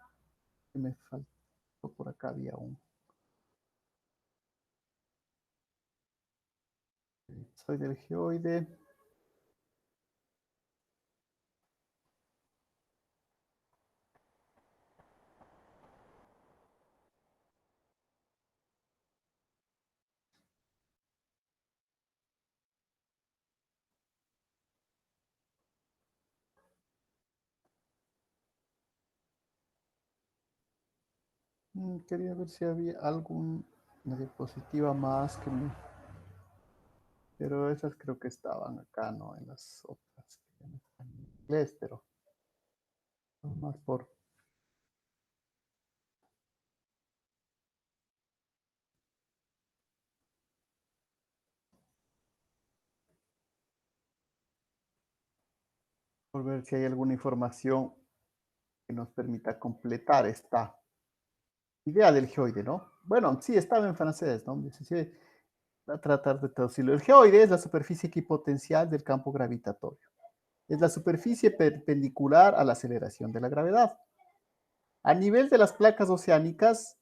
que me faltó por acá, había un. Soy del geoide. Quería ver si había alguna diapositiva más pero esas creo que estaban acá, ¿no? En las otras que no están en inglés, pero más por Por ver si hay alguna información que nos permita completar esta idea del geoide, ¿no? Bueno, sí, estaba en francés, ¿no? Dice, sí, va a tratar de traducirlo. El geoide es la superficie equipotencial del campo gravitatorio. Es la superficie perpendicular a la aceleración de la gravedad. A nivel de las placas oceánicas,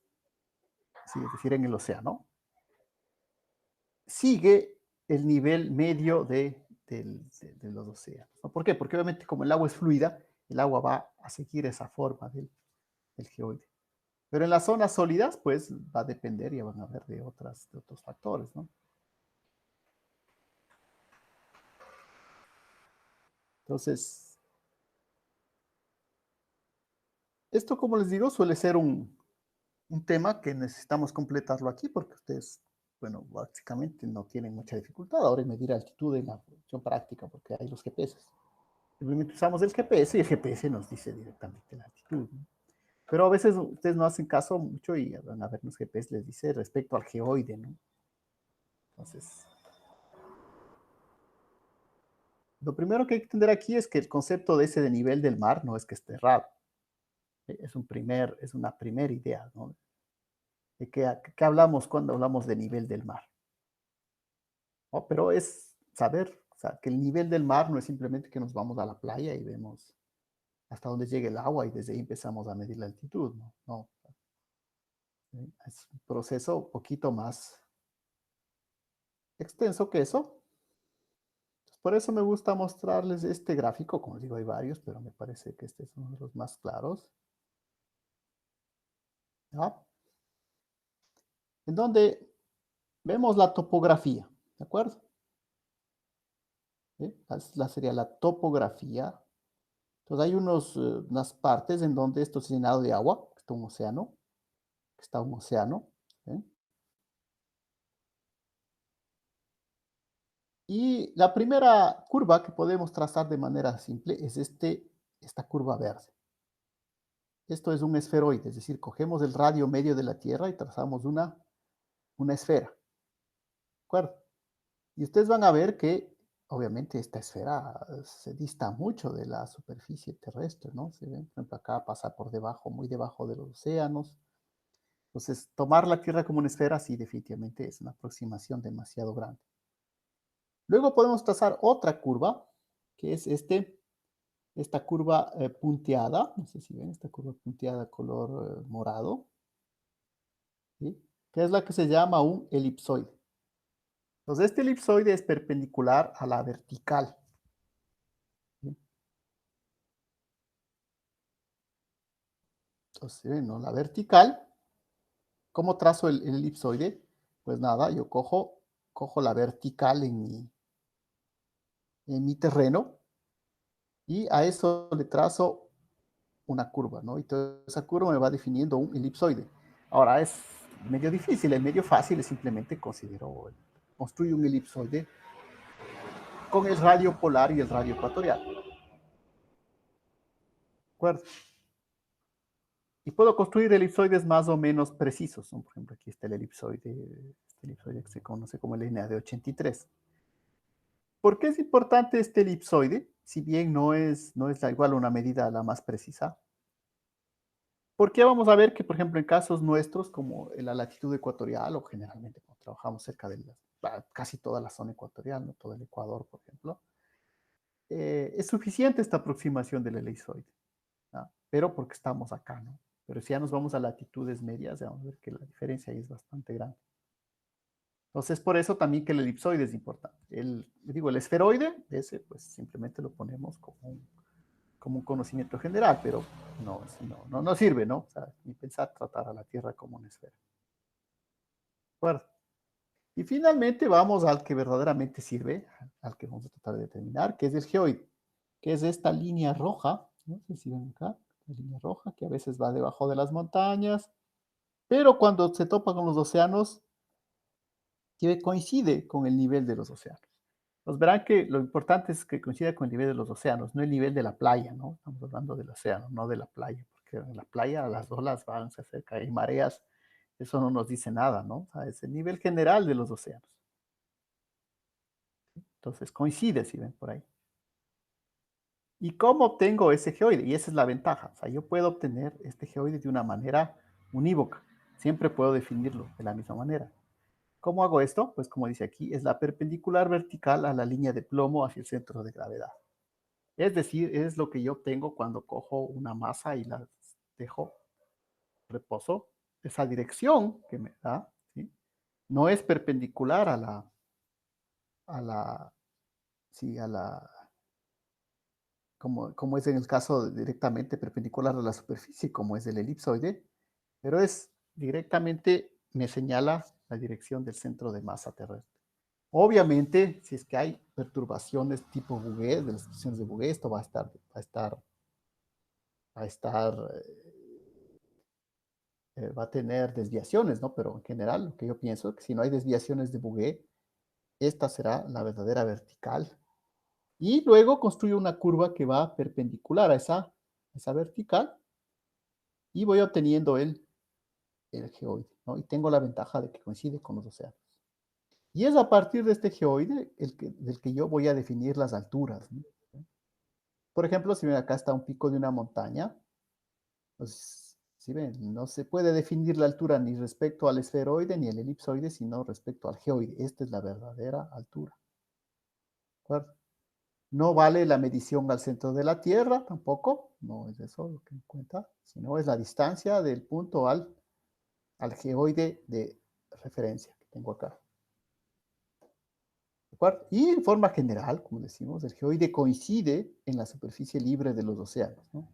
sí, es decir, en el océano, sigue el nivel medio de los océanos, ¿no? ¿Por qué? Porque obviamente como el agua es fluida, el agua va a seguir esa forma del geoide. Pero en las zonas sólidas, pues va a depender, ya van a ver de otros factores, ¿no? Entonces, esto, como les digo, suele ser un tema que necesitamos completarlo aquí porque ustedes, bueno, básicamente no tienen mucha dificultad ahora en medir altitud en la función práctica porque hay los GPS. Simplemente usamos el GPS y el GPS nos dice directamente la altitud, ¿no? Pero a veces ustedes no hacen caso mucho y van a ver los GPS les dice respecto al geoide, ¿no? Entonces, lo primero que hay que entender aquí es que el concepto de ese de nivel del mar no es que esté errado. Es una primera idea, ¿no? ¿De qué hablamos cuando hablamos de nivel del mar? ¿No? Pero es saber, o sea, que el nivel del mar no es simplemente que nos vamos a la playa y vemos hasta dónde llega el agua y desde ahí empezamos a medir la altitud, ¿no? No, es un proceso un poquito más extenso que eso. Por eso me gusta mostrarles este gráfico, como les digo, hay varios, pero me parece que este es uno de los más claros, ¿ya? En donde vemos la topografía, ¿de acuerdo? ¿Sí? Sería la topografía. Entonces hay unas partes en donde esto es llenado de agua, está un océano, ¿sí? Y la primera curva que podemos trazar de manera simple es esta curva verde. Esto es un esferoide, es decir, cogemos el radio medio de la Tierra y trazamos una esfera, ¿de acuerdo? Y ustedes van a ver que, obviamente, esta esfera se dista mucho de la superficie terrestre, ¿no? Se ven, por ejemplo, acá pasa por debajo, muy debajo de los océanos. Entonces, tomar la Tierra como una esfera, sí, definitivamente es una aproximación demasiado grande. Luego podemos trazar otra curva, que es esta curva punteada, no sé si ven, esta curva punteada color morado, ¿sí? Que es la que se llama un elipsoide. Entonces, este elipsoide es perpendicular a la vertical, ¿sí? Entonces, ¿no? La vertical, ¿cómo trazo el elipsoide? Pues nada, yo cojo la vertical en mi terreno y a eso le trazo una curva, ¿no? Y toda esa curva me va definiendo un elipsoide. Ahora es medio difícil, el medio fácil es simplemente construye un elipsoide con el radio polar y el radio ecuatorial. ¿De acuerdo? Y puedo construir elipsoides más o menos precisos, ¿no? Por ejemplo, aquí está el este elipsoide que se conoce como el NAD83. ¿Por qué es importante este elipsoide? Si bien no es igual una medida la más precisa. Porque vamos a ver que, por ejemplo, en casos nuestros, como en la latitud ecuatorial, o generalmente cuando trabajamos cerca de casi toda la zona ecuatorial, ¿no? Todo el Ecuador, por ejemplo, es suficiente esta aproximación del elipsoide, ¿no? Pero porque estamos acá, ¿no? Pero si ya nos vamos a latitudes medias, vamos a ver que la diferencia ahí es bastante grande. Entonces, por eso también que el elipsoide es importante. El esferoide, ese, pues simplemente lo ponemos como un conocimiento general, pero no sirve, ¿no? O sea, ni pensar tratar a la Tierra como una esfera. Bueno, y finalmente vamos al que verdaderamente sirve, al que vamos a tratar de determinar, que es el geoide, que es esta línea roja, no sé si ven acá, la línea roja, que a veces va debajo de las montañas, pero cuando se topa con los océanos, que coincide con el nivel de los océanos. Pues verán que lo importante es que coincida con el nivel de los océanos, no el nivel de la playa, ¿no? Estamos hablando del océano, no de la playa, porque en la playa las olas van, se acercan, hay mareas, eso no nos dice nada, ¿no? O sea, es el nivel general de los océanos. Entonces coincide, si ven por ahí. ¿Y cómo obtengo ese geoide? Y esa es la ventaja. O sea, yo puedo obtener este geoide de una manera unívoca. Siempre puedo definirlo de la misma manera. ¿Cómo hago esto? Pues como dice aquí, es la perpendicular vertical a la línea de plomo hacia el centro de gravedad. Es decir, es lo que yo obtengo cuando cojo una masa y la dejo reposo. Esa dirección que me da, ¿sí? No es perpendicular a la, sí, como es en el caso directamente perpendicular a la superficie, como es el elipsoide, pero es directamente me señala la dirección del centro de masa terrestre. Obviamente, si es que hay perturbaciones tipo Bouguer, de las expresiones de Bouguer, esto va a tener desviaciones, ¿no? Pero en general, lo que yo pienso es que si no hay desviaciones de Bouguer, esta será la verdadera vertical. Y luego construyo una curva que va perpendicular a esa vertical y voy obteniendo el geoide, ¿no? Y tengo la ventaja de que coincide con los océanos. Y es a partir de este geoide del que yo voy a definir las alturas, ¿no? Por ejemplo, si ven acá está un pico de una montaña, pues, si ven, no se puede definir la altura ni respecto al esferoide ni al elipsoide, sino respecto al geoide. Esta es la verdadera altura. ¿De acuerdo? No vale la medición al centro de la Tierra tampoco, no es eso lo que me cuenta, sino es la distancia del punto al geoide de referencia que tengo acá. ¿De acuerdo? Y en forma general, como decimos, el geoide coincide en la superficie libre de los océanos, ¿no?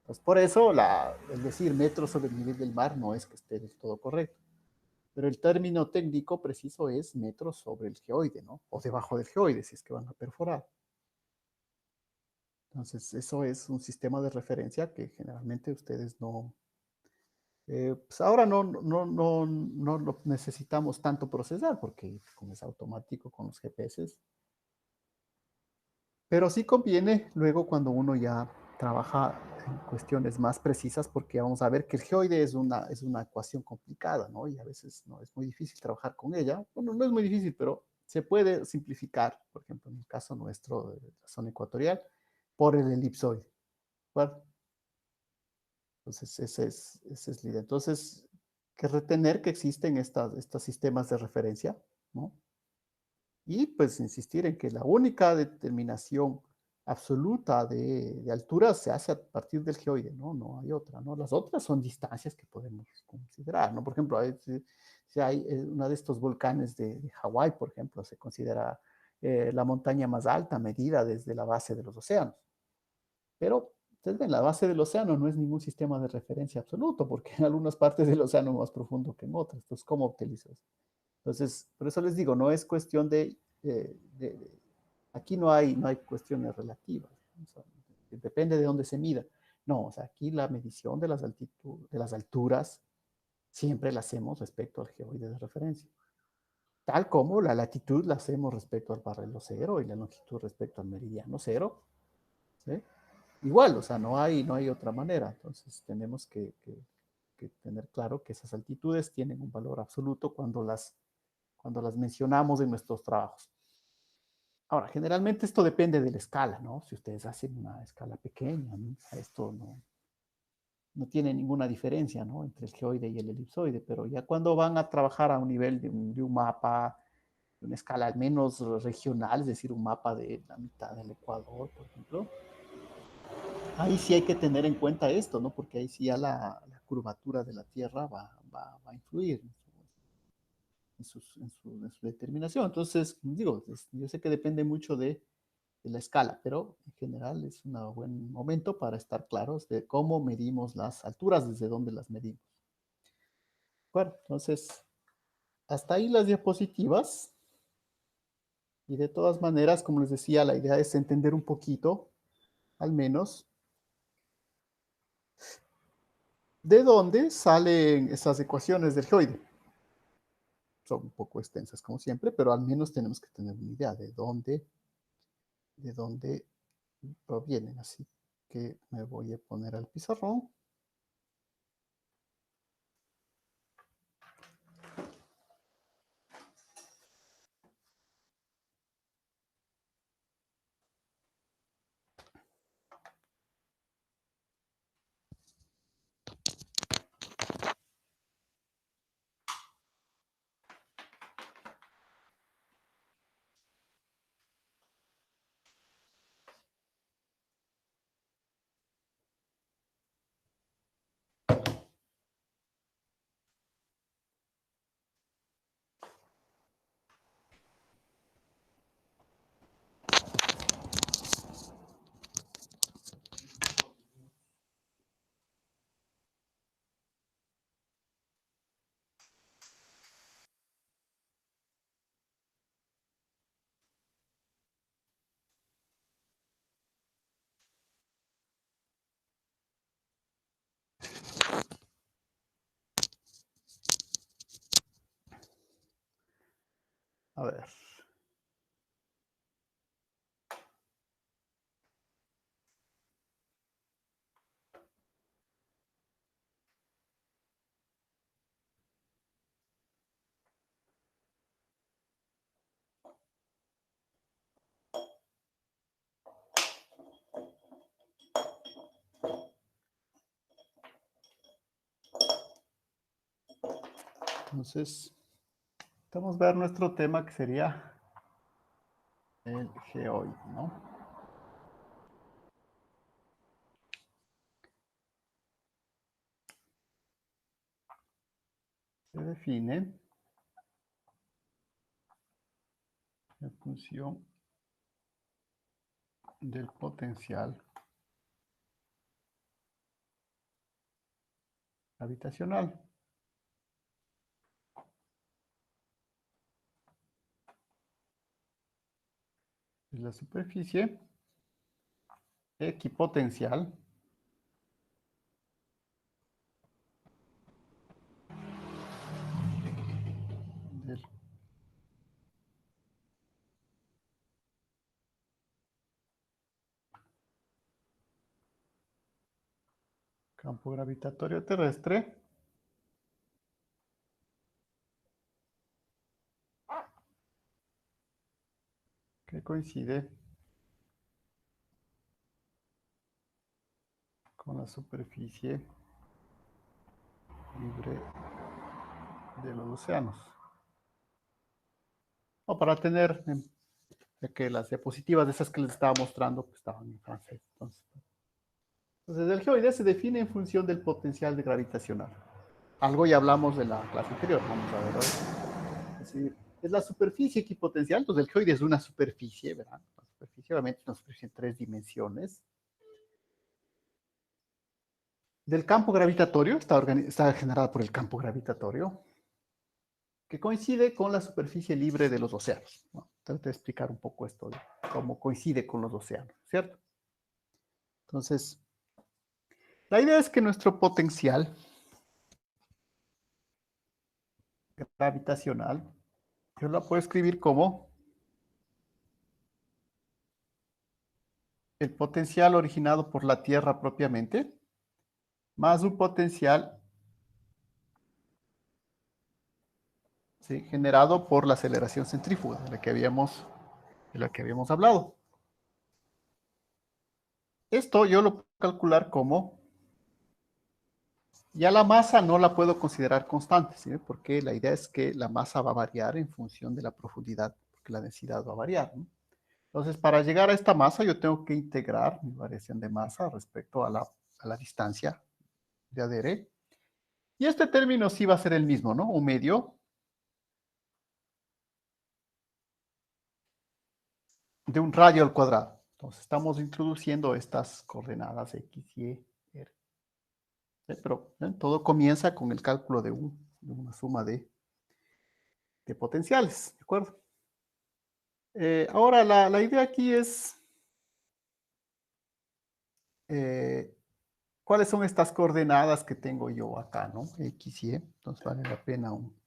Pues por eso el decir metros sobre el nivel del mar no es que esté del todo correcto. Pero el término técnico preciso es metros sobre el geoide, ¿no? O debajo del geoide, si es que van a perforar. Entonces, eso es un sistema de referencia que generalmente ustedes no, pues ahora no lo necesitamos tanto procesar porque como es automático con los GPS, pero sí conviene luego cuando uno ya trabaja en cuestiones más precisas porque vamos a ver que el geoide es una ecuación complicada, ¿no? Y a veces no es muy difícil trabajar con ella. Bueno, no es muy difícil, pero se puede simplificar, por ejemplo, en el caso nuestro de la zona ecuatorial, por el elipsoide. ¿Verdad? Entonces, esa es la idea. Entonces, que retener que existen estos sistemas de referencia, ¿no? Y pues insistir en que la única determinación absoluta de altura se hace a partir del geoide, ¿no? No hay otra, ¿no? Las otras son distancias que podemos considerar, ¿no? Por ejemplo, si hay uno de estos volcanes de Hawái, por ejemplo, se considera la montaña más alta medida desde la base de los océanos. Pero ustedes ven, la base del océano no es ningún sistema de referencia absoluto, porque en algunas partes del océano es más profundo que en otras. Entonces, ¿cómo utilizas? Entonces, por eso les digo, no es cuestión aquí no hay cuestiones relativas. O sea, depende de dónde se mida. No, o sea, aquí la medición de las alturas siempre la hacemos respecto al geoide de referencia. Tal como la latitud la hacemos respecto al paralelo cero y la longitud respecto al meridiano cero. ¿Sí? Igual, o sea, no hay otra manera. Entonces, tenemos que tener claro que esas altitudes tienen un valor absoluto cuando las mencionamos en nuestros trabajos. Ahora, generalmente esto depende de la escala, ¿no? Si ustedes hacen una escala pequeña, ¿no? Esto no tiene ninguna diferencia, ¿no? Entre el geoide y el elipsoide, pero ya cuando van a trabajar a un nivel de un mapa, de una escala al menos regional, es decir, un mapa de la mitad del Ecuador, por ejemplo, ahí sí hay que tener en cuenta esto, ¿no? Porque ahí sí ya la curvatura de la Tierra va a influir en su determinación. Entonces, digo, yo sé que depende mucho de la escala, pero en general es un buen momento para estar claros de cómo medimos las alturas, desde dónde las medimos. Bueno, entonces, hasta ahí las diapositivas. Y de todas maneras, como les decía, la idea es entender un poquito, al menos, de dónde salen esas ecuaciones del geoide. Son un poco extensas, como siempre, pero al menos tenemos que tener una idea de dónde provienen. Así que me voy a poner al pizarrón. A ver. Entonces, vamos a ver nuestro tema que sería el geoide, ¿no? Se define en función del potencial gravitacional. Es la superficie equipotencial del campo gravitatorio terrestre que coincide con la superficie libre de los océanos. O para tener, ya que las diapositivas de esas que les estaba mostrando pues, estaban en francés. Entonces, el geoide se define en función del potencial gravitacional. Algo ya hablamos de la clase anterior, vamos a ver hoy. Es decir, es la superficie equipotencial, entonces el geoide es una superficie, ¿verdad? Una superficie, obviamente, una superficie en 3 dimensiones. Del campo gravitatorio, está generada por el campo gravitatorio, que coincide con la superficie libre de los océanos. Bueno, trato de explicar un poco esto de cómo coincide con los océanos, ¿cierto? Entonces, la idea es que nuestro potencial gravitacional, yo la puedo escribir como el potencial originado por la Tierra propiamente, más un potencial, ¿sí?, generado por la aceleración centrífuga de la que habíamos hablado. Esto yo lo puedo calcular como, ya la masa no la puedo considerar constante, ¿sí?, porque la idea es que la masa va a variar en función de la profundidad, porque la densidad va a variar, ¿no? Entonces, para llegar a esta masa, yo tengo que integrar mi variación de masa respecto a la distancia de adhere. Y este término sí va a ser el mismo, ¿no? Un medio de un radio al cuadrado. Entonces, estamos introduciendo estas coordenadas X, Y, R. Pero todo comienza con el cálculo de una suma de potenciales, ¿de acuerdo? Ahora, la idea aquí es, eh, ¿cuáles son estas coordenadas que tengo yo acá, ¿no? X, Y. Entonces, vale la pena un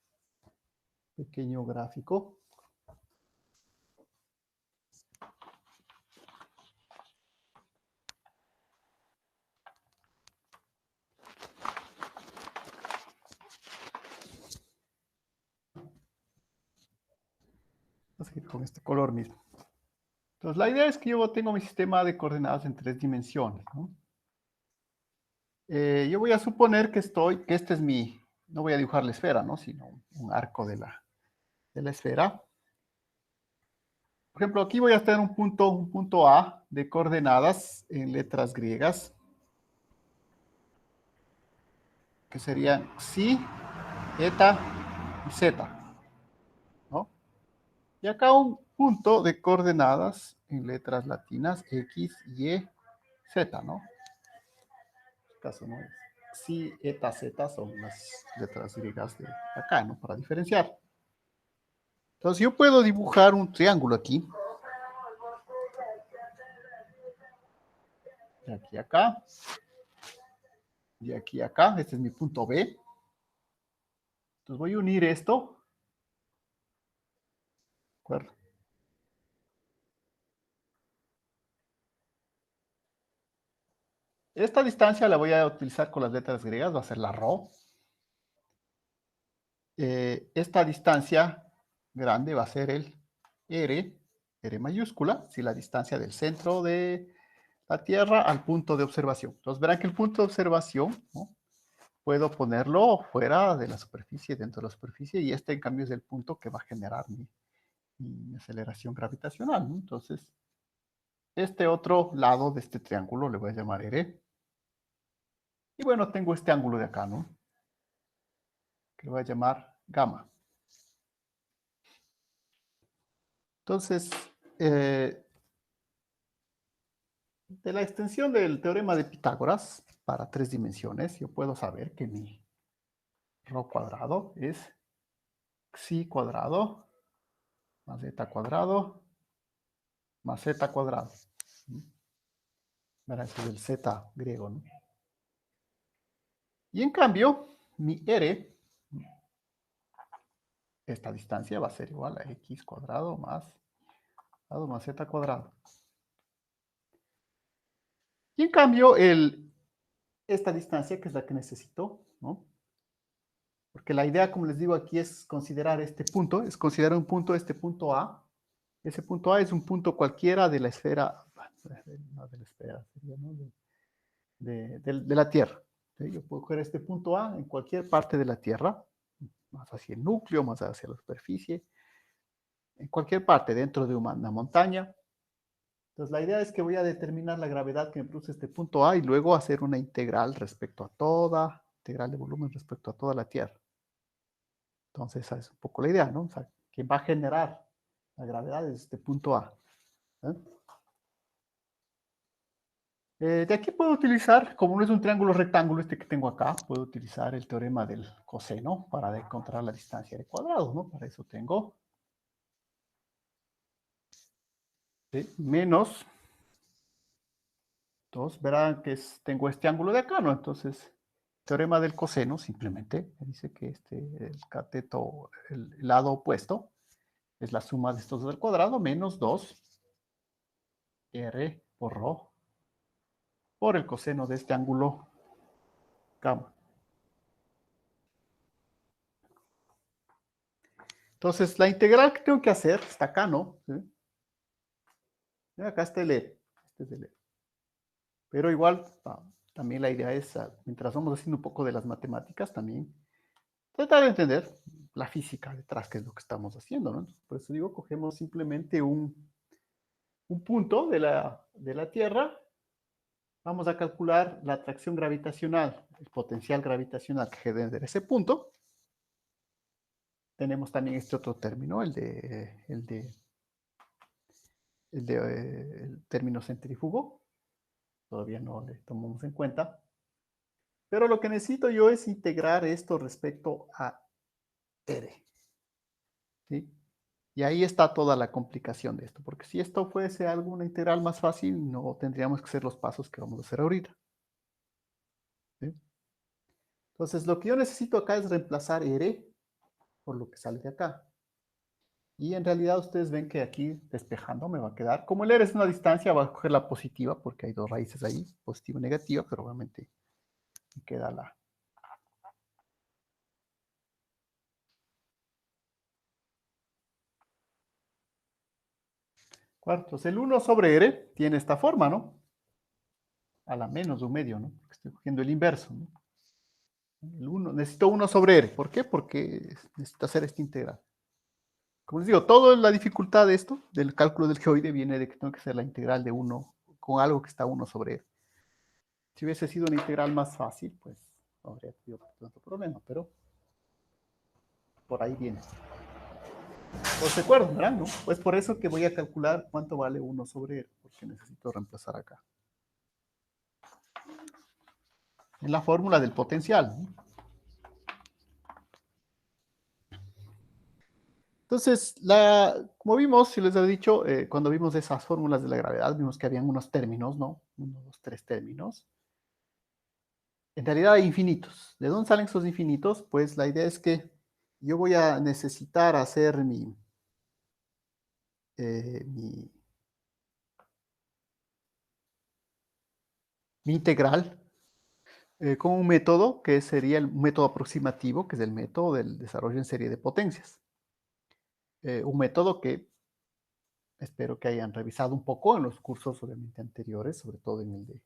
pequeño gráfico. Vamos a seguir con este color mismo. Entonces, la idea es que yo tengo mi sistema de coordenadas en 3 dimensiones, ¿no? Yo voy a suponer que este es no voy a dibujar la esfera, ¿no? Sino un arco de la esfera. Por ejemplo, aquí voy a tener un punto A de coordenadas en letras griegas, que serían psi, eta y zeta, ¿no? Y acá un punto de coordenadas en letras latinas, x, y, z, ¿no? En este caso, ¿no? Psi, eta, zeta son las letras griegas de acá, ¿no? Para diferenciar. Entonces yo puedo dibujar un triángulo aquí. De aquí a acá. De aquí a acá. Este es mi punto B. Entonces voy a unir esto Esta distancia la voy a utilizar con las letras griegas, va a ser la rho. Esta distancia grande va a ser el R mayúscula, si la distancia del centro de la Tierra al punto de observación. Entonces verán que el punto de observación, ¿no?, puedo ponerlo fuera de la superficie, dentro de la superficie, y este en cambio es el punto que va a generar mi aceleración gravitacional, ¿no? Entonces, este otro lado de este triángulo le voy a llamar R. Y bueno, tengo este ángulo de acá, ¿no?, que le voy a llamar gamma. Entonces, de la extensión del teorema de Pitágoras para 3 dimensiones, yo puedo saber que mi rho cuadrado es xi cuadrado más zeta cuadrado más z cuadrado. Verá, este es el z griego, ¿no? Y en cambio, mi r, esta distancia va a ser igual a x cuadrado más z cuadrado. Y en cambio, esta distancia, que es la que necesito, ¿no? Porque la idea, como les digo aquí, es considerar este punto, es considerar un punto, este punto A. Ese punto A es un punto cualquiera de la esfera, no de la esfera, sería, ¿no?, de la Tierra. ¿Sí? Yo puedo coger este punto A en cualquier parte de la Tierra, más hacia el núcleo, más hacia la superficie, en cualquier parte, dentro de una montaña. Entonces, la idea es que voy a determinar la gravedad que me produce este punto A y luego hacer una integral respecto a integral de volumen respecto a toda la Tierra. Entonces, esa es un poco la idea, ¿no? O sea, quien va a generar la gravedad es este punto A. ¿Eh? De aquí puedo utilizar, como no es un triángulo rectángulo este que tengo acá, puedo utilizar el teorema del coseno para encontrar la distancia de cuadrado, ¿no? Para eso tengo, ¿sí?, menos 2, verán que tengo este ángulo de acá, ¿no? Entonces, teorema del coseno simplemente me dice que el cateto, el lado opuesto, es la suma de estos dos al cuadrado menos 2 r por rho por el coseno de este ángulo gamma. Entonces, la integral que tengo que hacer está acá, ¿no? ¿Sí? Acá está el E. Este es el E. Pero igual, también la idea es, mientras vamos haciendo un poco de las matemáticas, también tratar de entender la física detrás, que es lo que estamos haciendo, ¿no? Por eso digo, cogemos simplemente un punto de la Tierra, vamos a calcular la atracción gravitacional, el potencial gravitacional que genera ese punto. Tenemos también este otro término, el término centrífugo. Todavía no le tomamos en cuenta. Pero lo que necesito yo es integrar esto respecto a R. ¿Sí? Y ahí está toda la complicación de esto, porque si esto fuese alguna integral más fácil, no tendríamos que hacer los pasos que vamos a hacer ahorita. ¿Sí? Entonces, lo que yo necesito acá es reemplazar R por lo que sale de acá. Y en realidad ustedes ven que aquí despejando me va a quedar, como el R es una distancia, va a coger la positiva, porque hay dos raíces ahí, positiva y negativa, pero obviamente me queda la... Cuartos. El 1 sobre R tiene esta forma, ¿no? A la menos de un medio, ¿no? Porque estoy cogiendo el inverso, ¿no? El 1, necesito 1 sobre R. ¿Por qué? Porque necesito hacer esta integral. Como les digo, toda la dificultad de esto, del cálculo del geoide, viene de que tengo que hacer la integral de 1 con algo que está 1 sobre R. Si hubiese sido una integral más fácil, pues no habría tenido tanto problema, pero por ahí viene. Pues recuerdo, ¿verdad? ¿No? Pues por eso que voy a calcular cuánto vale 1 sobre R, porque necesito reemplazar acá. En la fórmula del potencial, ¿no? Entonces, como vimos, si les he dicho, cuando vimos esas fórmulas de la gravedad, vimos que habían unos términos, ¿no? 1, 2, 3 términos. En realidad hay infinitos. ¿De dónde salen esos infinitos? Pues la idea es que yo voy a necesitar hacer mi integral con un método que sería el método aproximativo, que es el método del desarrollo en serie de potencias. Un método que espero que hayan revisado un poco en los cursos obviamente anteriores, sobre todo en el de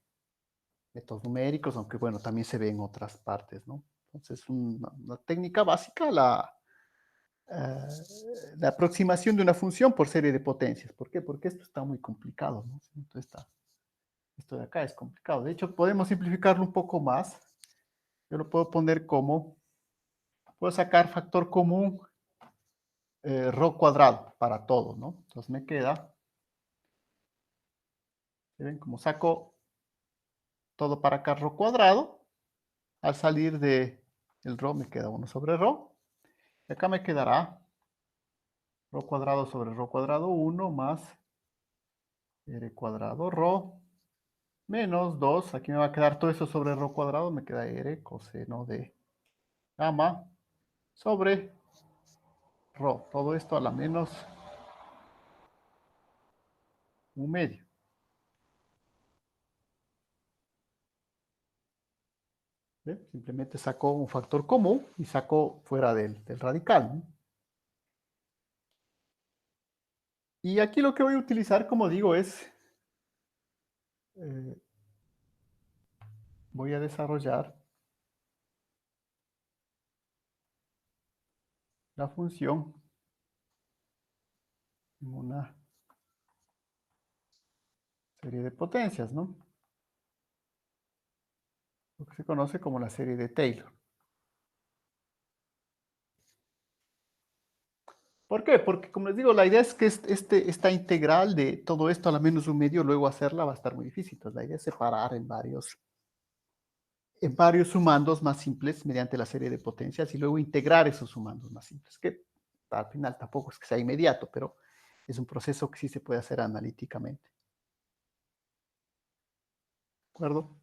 métodos numéricos, aunque bueno, también se ve en otras partes, ¿no? Entonces, una técnica básica, eh, la aproximación de una función por serie de potencias. ¿Por qué? Porque esto está muy complicado, ¿no? Esto de acá es complicado. De hecho, podemos simplificarlo un poco más. Yo lo puedo poner como, puedo sacar factor común rho cuadrado para todo, ¿no? Entonces me queda, ¿ven? Como saco todo para acá rho cuadrado, al salir de el rho me queda 1 sobre rho. Y acá me quedará rho cuadrado sobre rho cuadrado 1 más r cuadrado rho menos 2. Aquí me va a quedar todo eso sobre rho cuadrado, me queda r coseno de gamma sobre rho. Todo esto a la menos un medio. ¿Ve? Simplemente saco un factor común y saco fuera del radical, ¿no? Y aquí lo que voy a utilizar, como digo, es, eh, voy a desarrollar la función en una serie de potencias, ¿no? Lo que se conoce como la serie de Taylor. ¿Por qué? Porque, como les digo, la idea es que esta integral de todo esto a la menos un medio, luego hacerla va a estar muy difícil. Entonces, la idea es separar en varios sumandos más simples mediante la serie de potencias y luego integrar esos sumandos más simples, que al final tampoco es que sea inmediato, pero es un proceso que sí se puede hacer analíticamente. ¿De acuerdo?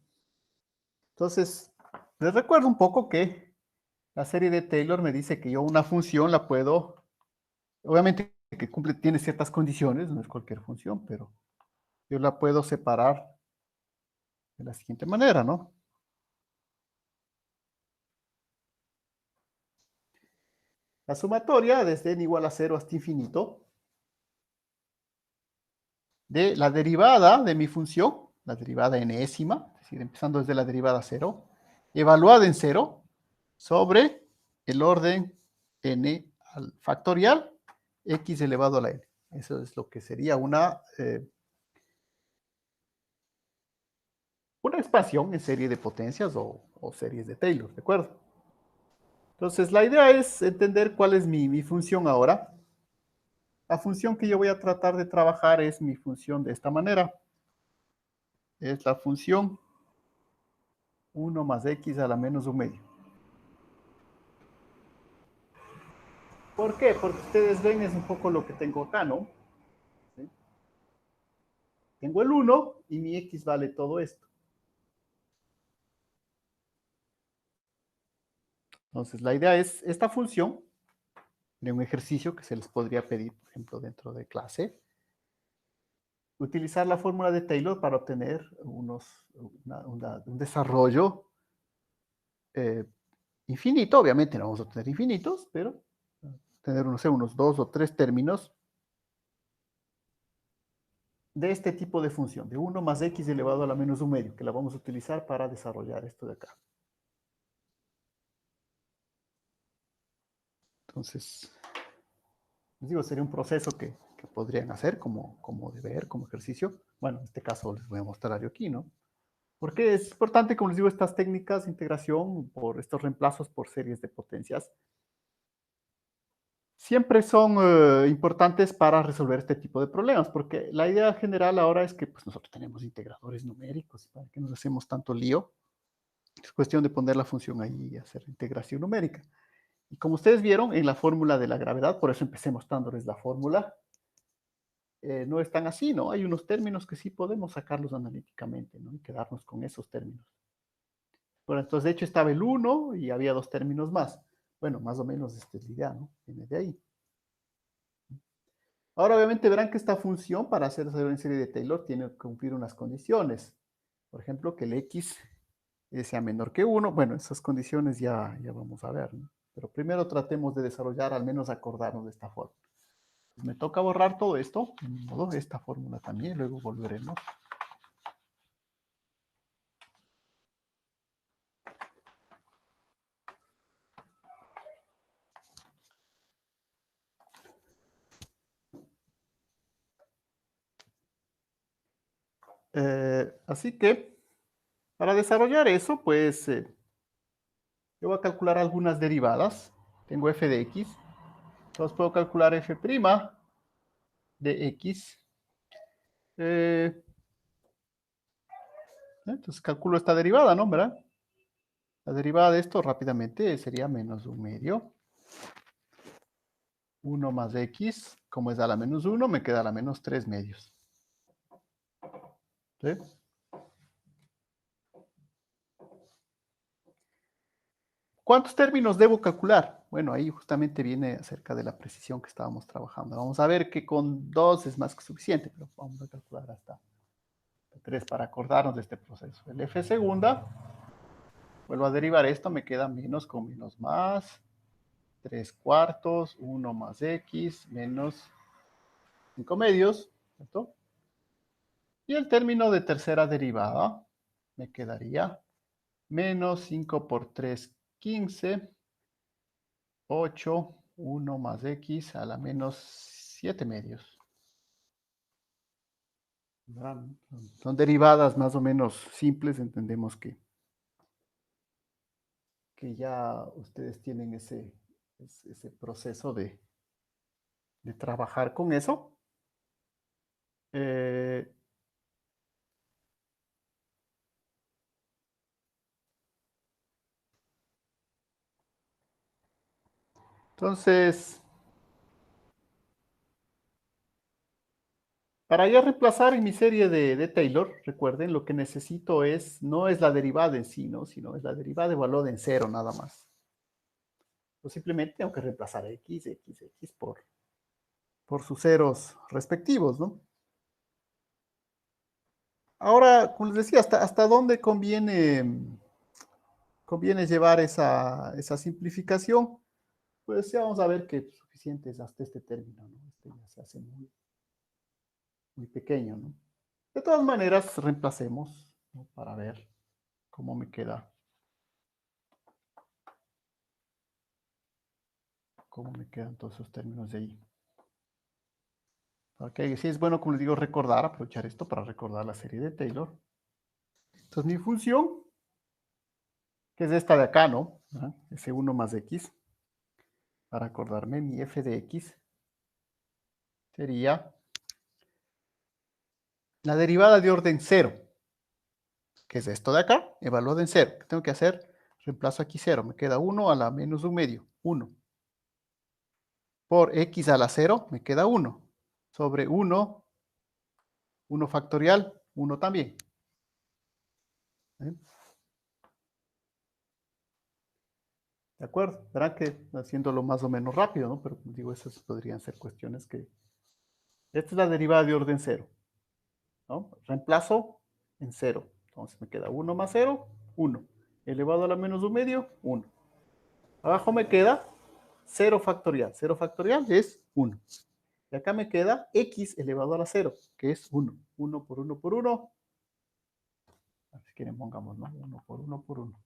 Entonces, les recuerdo un poco que la serie de Taylor me dice que yo una función la puedo, obviamente que cumple, tiene ciertas condiciones, no es cualquier función, pero yo la puedo separar de la siguiente manera, ¿no? La sumatoria desde n igual a 0 hasta infinito de la derivada de mi función, la derivada enésima, es decir, empezando desde la derivada 0, evaluada en 0, sobre el orden n al factorial x elevado a la n. Eso es lo que sería una expansión en serie de potencias o series de Taylor, ¿de acuerdo? Entonces, la idea es entender cuál es mi función ahora. La función que yo voy a tratar de trabajar es mi función de esta manera. Es la función 1 más x a la menos un medio. ¿Por qué? Porque ustedes ven es un poco lo que tengo acá, ¿no? ¿Sí? Tengo el 1 y mi x vale todo esto. Entonces, la idea es esta función de un ejercicio que se les podría pedir, por ejemplo, dentro de clase, utilizar la fórmula de Taylor para obtener un desarrollo infinito. Obviamente no vamos a obtener infinitos, pero tener, no sé, unos 2 o 3 términos de este tipo de función, de 1 más x elevado a la menos un medio, que la vamos a utilizar para desarrollar esto de acá. Entonces, les digo, sería un proceso que podrían hacer como deber, como ejercicio. Bueno, en este caso les voy a mostrar yo aquí, ¿no? Porque es importante, como les digo, estas técnicas de integración por estos reemplazos por series de potencias siempre son importantes para resolver este tipo de problemas, porque la idea general ahora es que pues, nosotros tenemos integradores numéricos, ¿para qué nos hacemos tanto lío? Es cuestión de poner la función ahí y hacer integración numérica. Y como ustedes vieron en la fórmula de la gravedad, por eso empecé mostrándoles la fórmula, no es tan así, ¿no? Hay unos términos que sí podemos sacarlos analíticamente, ¿no? Y quedarnos con esos términos. Bueno, entonces de hecho estaba el 1 y había dos términos más. Bueno, más o menos esta es la idea, ¿no? Viene de ahí. Ahora obviamente verán que esta función para hacer una serie de Taylor tiene que cumplir unas condiciones. Por ejemplo, que el x sea menor que 1. Bueno, esas condiciones ya vamos a ver, ¿no? Pero primero tratemos de desarrollar, al menos acordarnos de esta forma. Pues me toca borrar todo esto, de modo esta fórmula también, luego volveremos. Así que, para desarrollar eso, pues, yo voy a calcular algunas derivadas. Tengo f de x. Entonces puedo calcular f' de x. Entonces calculo esta derivada, ¿no? ¿Verdad? La derivada de esto rápidamente sería menos 1 medio. 1 más x, como es a la menos 1, me queda a la menos 3 medios. ¿Sí? ¿Cuántos términos debo calcular? Bueno, ahí justamente viene acerca de la precisión que estábamos trabajando. Vamos a ver que con 2 es más que suficiente, pero vamos a calcular hasta 3 para acordarnos de este proceso. El f segunda, vuelvo a derivar esto, me queda menos con menos más, 3 cuartos, 1 más x, menos 5 medios, ¿cierto? Y el término de tercera derivada me quedaría menos 5 por 3, 15, 8, 1 más x a la menos 7 medios. Son derivadas más o menos simples, entendemos que ya ustedes tienen ese proceso de trabajar con eso. Entonces, para ya reemplazar en mi serie de Taylor, recuerden, lo que necesito no es la derivada en sí, ¿no? Sino es la derivada evaluada en cero nada más. O simplemente tengo que reemplazar x por sus ceros respectivos, ¿no? Ahora, como les decía, ¿hasta dónde conviene llevar esa simplificación? Pues ya vamos a ver que es suficiente es hasta este término, ¿no? Este ya se hace muy, muy pequeño, ¿no? De todas maneras, reemplacemos, ¿no? Para ver cómo me queda. Cómo me quedan todos esos términos de ahí. Ok, sí es bueno, como les digo, aprovechar esto para recordar la serie de Taylor. Entonces mi función, que es esta de acá, ¿no? S1 más x. Para acordarme, mi f de x sería la derivada de orden 0, que es esto de acá, evaluado en 0. ¿Qué tengo que hacer? Reemplazo aquí 0, me queda 1 a la menos 1 medio, 1. Por x a la 0 me queda 1. Sobre 1, 1 factorial, 1 también. ¿Eh? ¿De acuerdo? Verán que haciéndolo más o menos rápido, ¿no? Pero como digo, esas podrían ser cuestiones que... Esta es la derivada de orden 0, ¿no? Reemplazo en 0. Entonces me queda 1 más 0, 1. Elevado a la menos 1 medio, 1. Abajo me queda 0 factorial. 0 factorial es 1. Y acá me queda x elevado a la 0, que es 1. 1 por 1 por 1. Si quieren pongamos, ¿no? 1 por 1 por 1.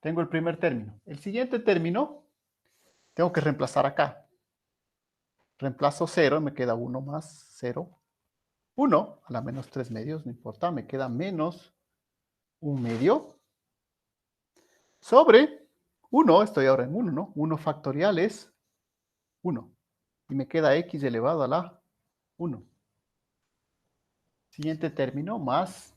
Tengo el primer término. El siguiente término tengo que reemplazar acá. Reemplazo 0, me queda 1 más 0. 1 a la menos 3 medios, no importa, me queda menos 1 medio. Sobre 1, estoy ahora en 1, ¿no? 1 factorial es 1. Y me queda x elevado a la 1. Siguiente término, más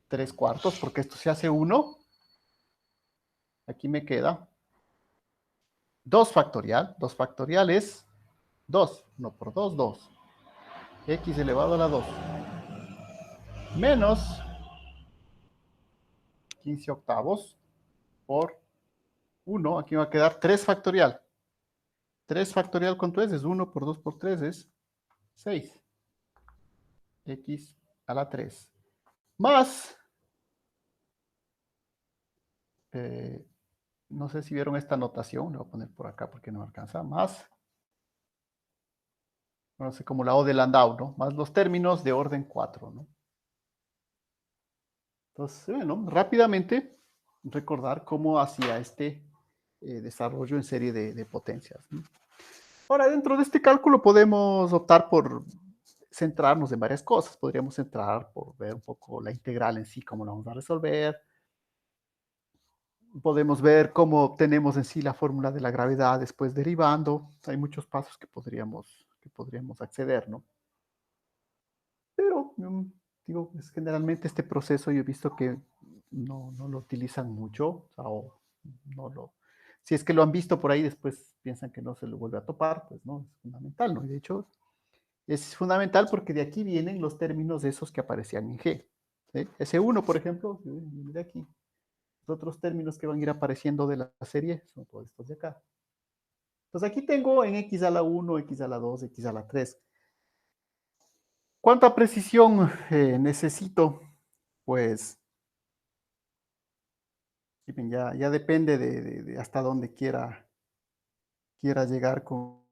3 cuartos, porque esto se hace 1. Aquí me queda 2 factorial. 2 factorial es 2. 1 por 2, 2. X elevado a la 2. Menos 15 octavos por 1. Aquí me va a quedar 3 factorial. 3 factorial, ¿cuánto es? Es 1 por 2 por 3 es 6. x a la 3 más, no sé si vieron esta notación, lo voy a poner por acá porque no alcanza, más, no sé, como la O de Landau, ¿no? Más los términos de orden 4, ¿no? Entonces, bueno, rápidamente recordar cómo hacía este desarrollo en serie de potencias, ¿no? Ahora, dentro de este cálculo podemos optar por centrarnos en varias cosas. Podríamos entrar por ver un poco la integral en sí, cómo la vamos a resolver. Podemos ver cómo obtenemos en sí la fórmula de la gravedad después derivando. Hay muchos pasos que podríamos acceder, ¿no? Pero, digo, pues, generalmente este proceso yo he visto que no lo utilizan mucho, o sea, o no lo, si es que lo han visto por ahí, después piensan que no se lo vuelve a topar, pues no, es fundamental, ¿no? Y de hecho, es fundamental porque de aquí vienen los términos de esos que aparecían en G. ¿Sí? Ese 1, por ejemplo, viene de aquí. Los otros términos que van a ir apareciendo de la serie son todos estos de acá. Entonces aquí tengo en x a la 1, x a la 2, x a la 3. ¿Cuánta precisión necesito? Pues ya depende de hasta dónde quiera llegar con...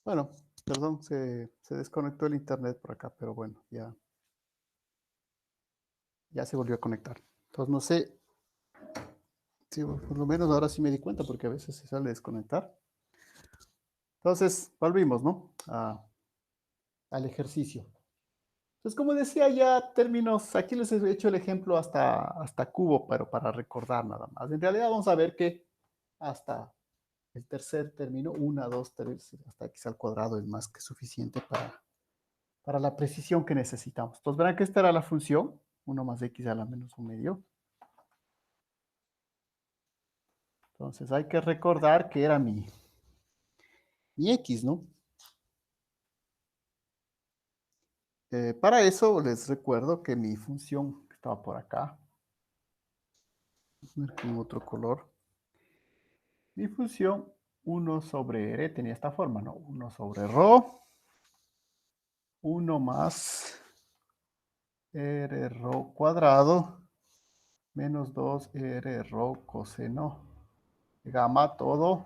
Bueno, perdón, se desconectó el internet por acá, pero bueno, ya se volvió a conectar. Entonces no sé, sí, por lo menos ahora sí me di cuenta porque a veces se sale a desconectar. Entonces, volvimos, ¿no? Al ejercicio. Entonces, como decía, ya términos, aquí les he hecho el ejemplo hasta cubo, pero para recordar nada más. En realidad vamos a ver que hasta el tercer término, 1, 2, 3, hasta x al cuadrado es más que suficiente para la precisión que necesitamos. Entonces, verán que esta era la función, 1 más x a la menos 1 medio. Entonces, hay que recordar que era mi x, ¿no? Para eso les recuerdo que mi función que estaba por acá, con otro color, mi función 1 sobre r tenía esta forma, ¿no? 1 sobre rho, 1 más r rho cuadrado, menos 2 r rho coseno gamma todo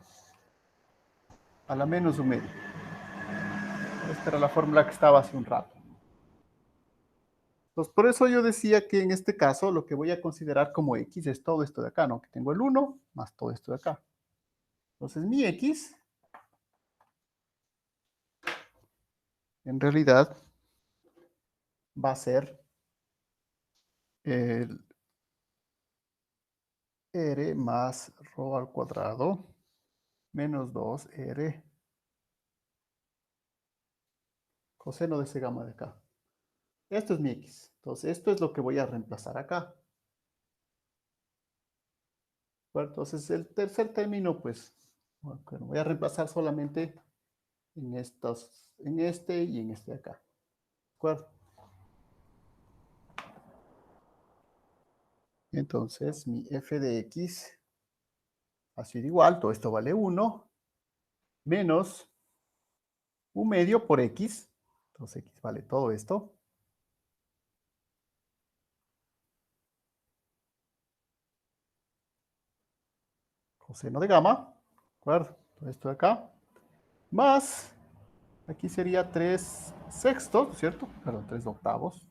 a la menos un medio. Esta era la fórmula que estaba hace un rato. Entonces, por eso yo decía que en este caso lo que voy a considerar como x es todo esto de acá, ¿no? Que tengo el 1 más todo esto de acá. Entonces, mi x, en realidad, va a ser el r más rho al cuadrado menos 2r coseno de ese gamma de acá. Esto es mi x. Entonces, esto es lo que voy a reemplazar acá. Bueno, entonces, el tercer término, pues, bueno, voy a reemplazar solamente en en este y en este de acá. ¿De acuerdo? Entonces, mi f de x ha sido igual, todo esto vale 1, menos un medio por x. Entonces, x vale todo esto. coseno de gamma, ¿de acuerdo? Todo esto de acá, más, aquí sería 3 sextos, ¿cierto? Perdón, 3 octavos,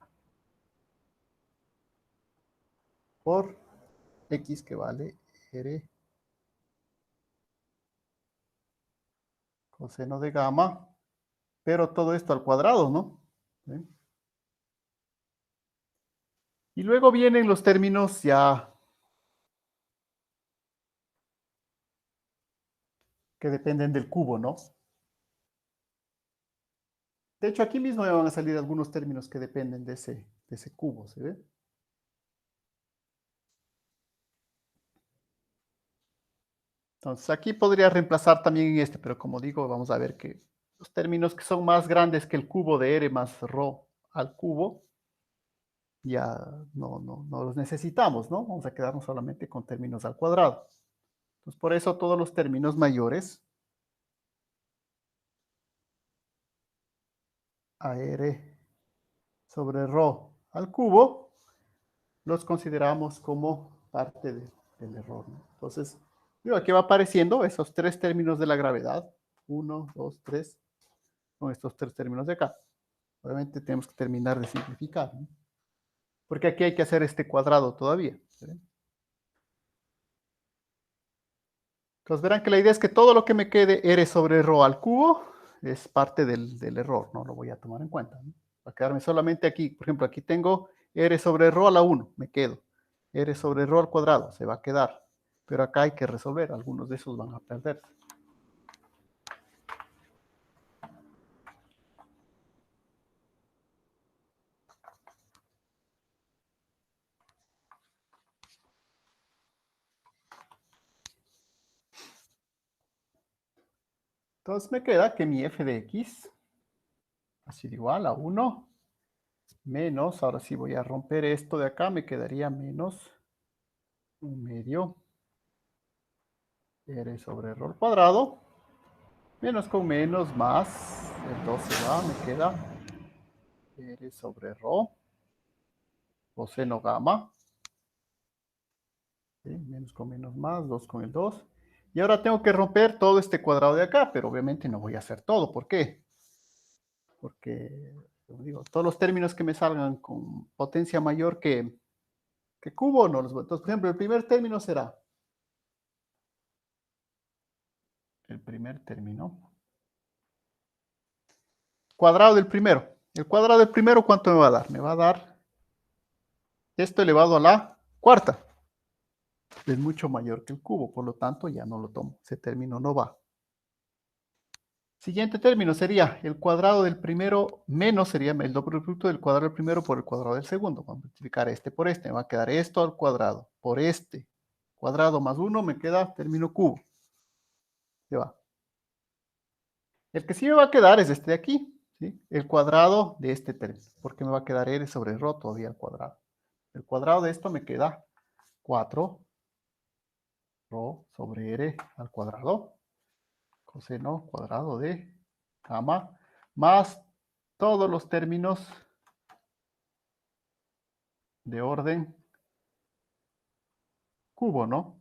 por x que vale r coseno de gamma, pero todo esto al cuadrado, ¿no? ¿Sí? Y luego vienen los términos ya que dependen del cubo, ¿no? De hecho, aquí mismo me van a salir algunos términos que dependen de ese cubo, ¿se ve? Entonces, aquí podría reemplazar también en este, pero como digo, vamos a ver que los términos que son más grandes que el cubo de r más rho al cubo, ya no los necesitamos, ¿no? Vamos a quedarnos solamente con términos al cuadrado. Entonces, por eso todos los términos mayores a r sobre rho al cubo, los consideramos como parte del error, ¿no? Entonces, digo, aquí va apareciendo esos tres términos de la gravedad. 1, 2, 3, con estos tres términos de acá. Obviamente tenemos que terminar de simplificar, ¿no? Porque aquí hay que hacer este cuadrado todavía. ¿Sí? Entonces verán que la idea es que todo lo que me quede r sobre rho al cubo es parte del error, no lo voy a tomar en cuenta, ¿no? Va a quedarme solamente aquí. Por ejemplo, aquí tengo r sobre rho a la 1, me quedo. R sobre rho al cuadrado, se va a quedar. Pero acá hay que resolver, algunos de esos van a perder. Entonces me queda que mi f de x ha sido igual a 1 menos, ahora sí voy a romper esto de acá, me quedaría menos 1/2 r sobre rho al cuadrado, menos con menos más, el 2 se va, me queda r sobre rho, coseno gamma, ¿sí? Menos con menos más, 2 con el 2. Y ahora tengo que romper todo este cuadrado de acá, pero obviamente no voy a hacer todo. ¿Por qué? Porque, como digo, todos los términos que me salgan con potencia mayor que cubo, no los voy. Entonces, por ejemplo, el primer término será el primer término cuadrado del primero. El cuadrado del primero, ¿cuánto me va a dar? Me va a dar esto elevado a la cuarta. Es mucho mayor que el cubo, por lo tanto ya no lo tomo. Ese término no va. Siguiente término sería el cuadrado del primero menos, sería el doble producto del cuadrado del primero por el cuadrado del segundo. Vamos a multiplicar este por este. Me va a quedar esto al cuadrado por este. Cuadrado más 1 me queda término cubo. Se va. El que sí me va a quedar es este de aquí. ¿Sí? El cuadrado de este término. Porque me va a quedar r sobre rho todavía al cuadrado. El cuadrado de esto me queda 4 rho sobre r al cuadrado. Coseno cuadrado de gamma más todos los términos de orden cubo, ¿no?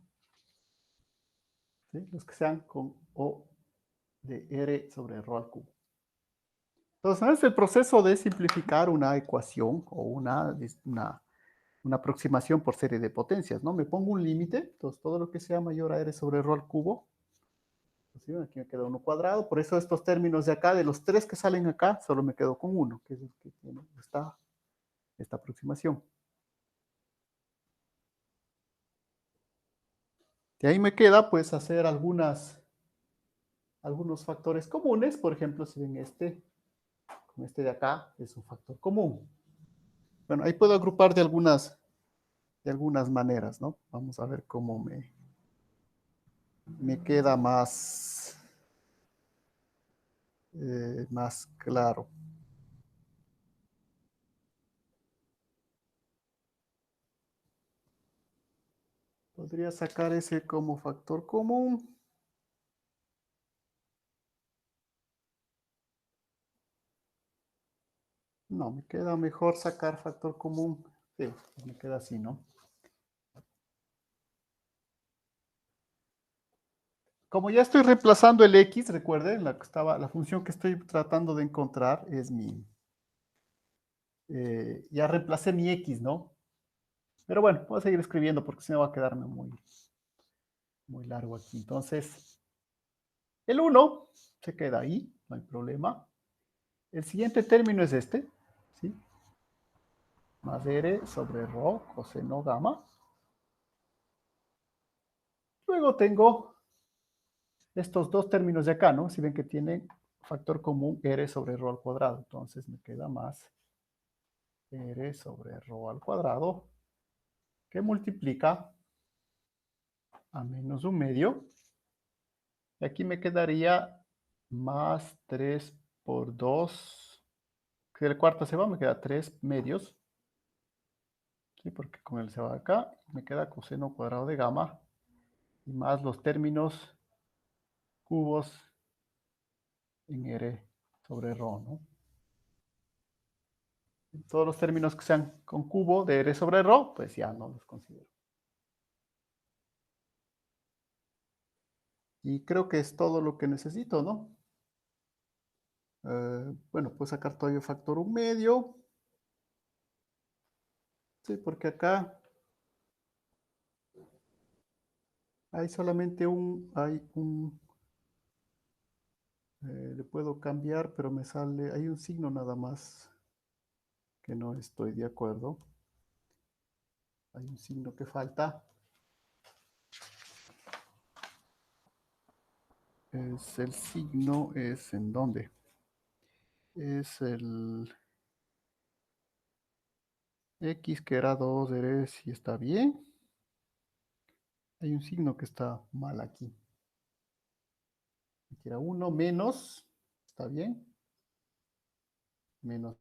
¿Sí? Los que sean con O de R sobre rho al cubo. Entonces, es el proceso de simplificar una ecuación o una aproximación por serie de potencias, ¿no? Me pongo un límite, entonces todo lo que sea mayor a R sobre rho al cubo, ¿sí? Aquí me queda 1 cuadrado, por eso estos términos de acá, de los tres que salen acá, solo me quedo con uno, que es el que tiene esta aproximación. De ahí me queda pues hacer algunos factores comunes, por ejemplo, si ven con este de acá, es un factor común. Bueno, ahí puedo agrupar de algunas maneras, ¿no? Vamos a ver cómo me queda más claro. Podría sacar ese como factor común. No, me queda mejor sacar factor común. Sí, me queda así, ¿no? como ya estoy reemplazando el x, recuerden, la función que estoy tratando de encontrar es ya reemplacé mi x, ¿no? Pero bueno, voy a seguir escribiendo porque si no va a quedarme muy largo aquí. Entonces, el 1 se queda ahí, no hay problema. El siguiente término es este, ¿sí? Más r sobre rho coseno gamma. Luego tengo estos dos términos de acá, ¿no? Si ven que tienen factor común r sobre rho al cuadrado. Entonces me queda más r sobre rho al cuadrado, que multiplica a menos un medio. Y aquí me quedaría más 3 por 2. Si el cuarto se va, me queda 3 medios. ¿Sí? Porque con él se va acá. Me queda coseno cuadrado de gamma. Y más los términos cubos en r sobre rho, ¿no? Todos los términos que sean con cubo de r sobre rho, pues ya no los considero. Y creo que es todo lo que necesito, ¿no? Bueno, puedo sacar todavía factor un medio. Sí, porque acá hay solamente le puedo cambiar, pero me sale, hay un signo nada más que no estoy de acuerdo. Hay un signo que falta. El signo es en dónde. Es el x que era 2 si está bien. Hay un signo que está mal aquí. Aquí era 1 menos, ¿está bien? Menos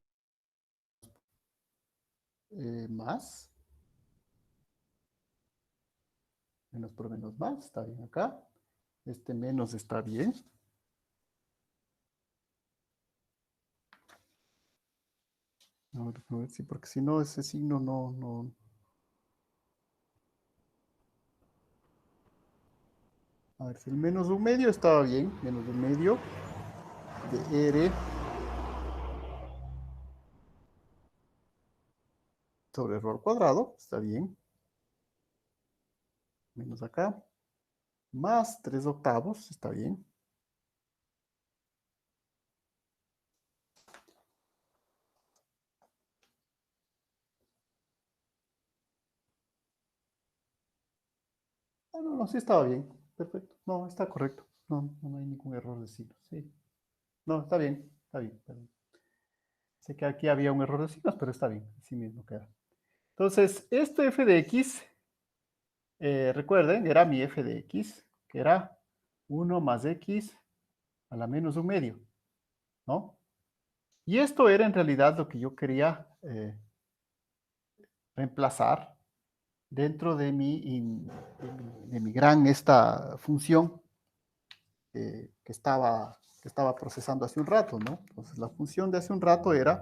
más. Menos por menos más, está bien acá. Este menos está bien. A ver, sí, porque si no, ese signo no. A ver, si el menos un medio estaba bien. Menos un medio de R sobre rho al cuadrado. Está bien. Menos acá. Más 3 octavos. Está bien. Ah, no, sí estaba bien. Perfecto. No, está correcto. No hay ningún error de signos. Sí. No, está bien. Está bien. Está bien. Sé que aquí había un error de signos, pero está bien. Así mismo queda. Entonces, este f de x, recuerden, era mi f de x, que era 1 más x a la menos un medio, ¿no? Y esto era en realidad lo que yo quería reemplazar dentro de mi gran esta función que estaba procesando hace un rato, ¿no? Entonces la función de hace un rato esto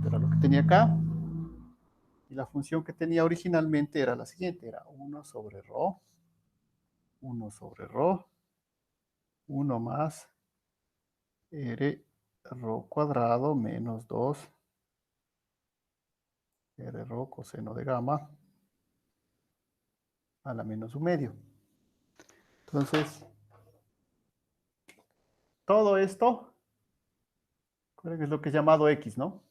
era lo que tenía acá, y la función que tenía originalmente era la siguiente, era 1 sobre rho, 1 sobre rho, 1 más r rho cuadrado menos 2 r rho coseno de gamma a la menos un medio. Entonces, todo esto es lo que es llamado x, ¿no?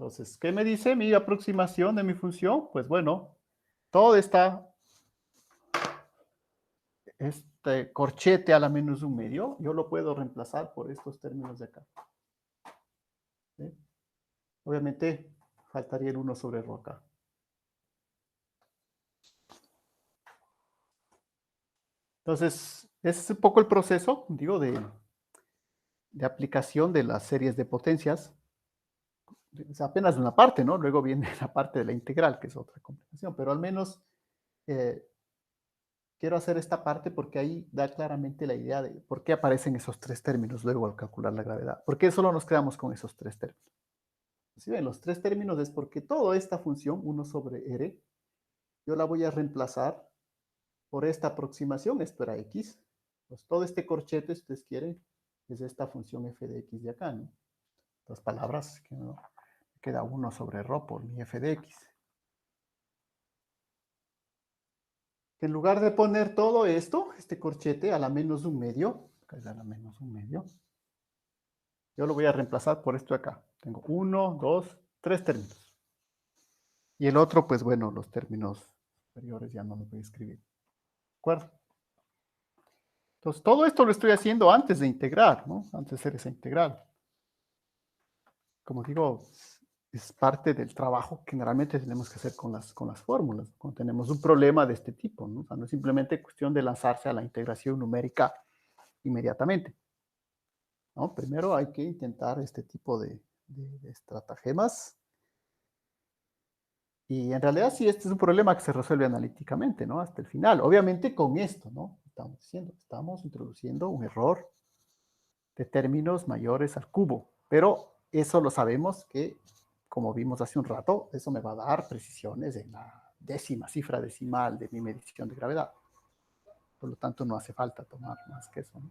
Entonces, ¿qué me dice mi aproximación de mi función? Pues bueno, todo este corchete a la menos un medio, yo lo puedo reemplazar por estos términos de acá. ¿Sí? Obviamente, faltaría el 1 sobre rho acá. Entonces, ese es un poco el proceso, digo, de aplicación de las series de potencias. Es apenas una parte, ¿no? Luego viene la parte de la integral, que es otra complicación, pero al menos eh, quiero hacer esta parte porque ahí da claramente la idea de por qué aparecen esos tres términos luego al calcular la gravedad. ¿Por qué solo nos quedamos con esos tres términos? Si ven, los tres términos es porque toda esta función, 1 sobre r, yo la voy a reemplazar por esta aproximación, esto era x. Pues todo este corchete, si ustedes quieren, es esta función f de x de acá, ¿no? Las palabras, que no, queda 1 sobre rho por mi f de x. En lugar de poner todo esto, este corchete, a la menos un medio, acá es a la menos un medio, yo lo voy a reemplazar por esto de acá. Tengo 1, 2, 3 términos. Y el otro, pues bueno, los términos superiores ya no los voy a escribir. ¿De acuerdo? Entonces, todo esto lo estoy haciendo antes de integrar, ¿no? Antes de hacer esa integral. Como digo, es parte del trabajo que generalmente tenemos que hacer con las fórmulas, cuando tenemos un problema de este tipo, ¿no? O sea, no es simplemente cuestión de lanzarse a la integración numérica inmediatamente, ¿no? Primero hay que intentar este tipo de estratagemas. Y en realidad sí, este es un problema que se resuelve analíticamente, ¿no? Hasta el final. Obviamente con esto, ¿no? Estamos introduciendo un error de términos mayores al cubo. Pero eso lo sabemos que, como vimos hace un rato, eso me va a dar precisiones en la décima cifra decimal de mi medición de gravedad. Por lo tanto, no hace falta tomar más que eso, ¿no?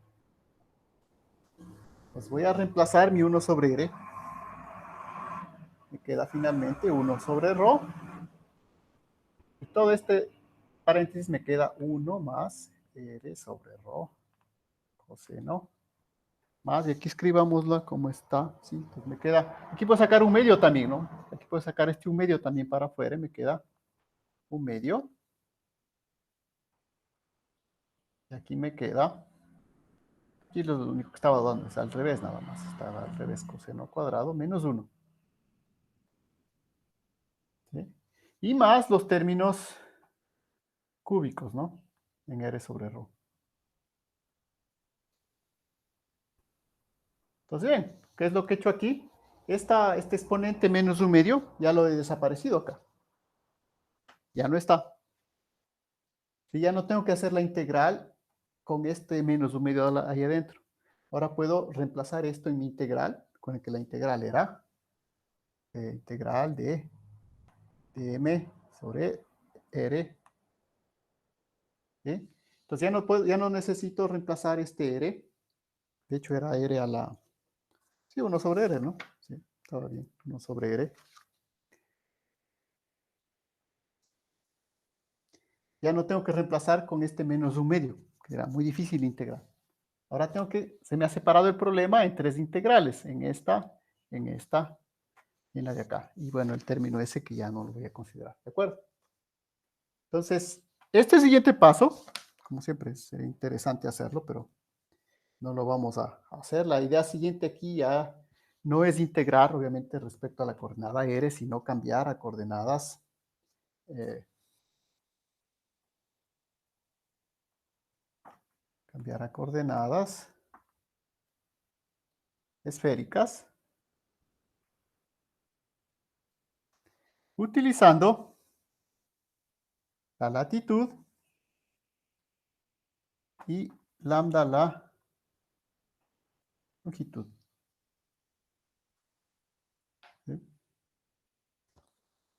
Pues voy a reemplazar mi 1 sobre r. Me queda finalmente 1 sobre rho. Y todo este paréntesis me queda 1 más r sobre rho coseno más, y aquí escribámosla como está, ¿sí? Entonces me queda, aquí puedo sacar un medio también, ¿no? Aquí puedo sacar este un medio también para afuera, y me queda un medio. Y aquí me queda, aquí lo único que estaba dando es al revés nada más, estaba al revés, coseno cuadrado menos 1. ¿Sí? Y más los términos cúbicos, ¿no? En R sobre rho. Entonces, bien, ¿qué es lo que he hecho aquí? Este exponente menos un medio ya lo he desaparecido acá. Ya no está. Si ya no tengo que hacer la integral con este menos un medio ahí adentro. Ahora puedo reemplazar esto en mi integral, con el que la integral era integral de m sobre r. ¿Sí? Entonces ya no necesito reemplazar este r. De hecho era r a la... Sí, 1 sobre r, ¿no? Sí, estaba bien. 1 sobre r. Ya no tengo que reemplazar con este menos un medio, que era muy difícil integrar. Ahora se me ha separado el problema en 3 integrales, en esta y en la de acá. Y bueno, el término ese que ya no lo voy a considerar, ¿de acuerdo? Entonces, este siguiente paso, como siempre, sería interesante hacerlo, pero no lo vamos a hacer. La idea siguiente aquí ya no es integrar, obviamente, respecto a la coordenada r, sino cambiar a coordenadas esféricas, utilizando la latitud y lambda la longitud. ¿Sí?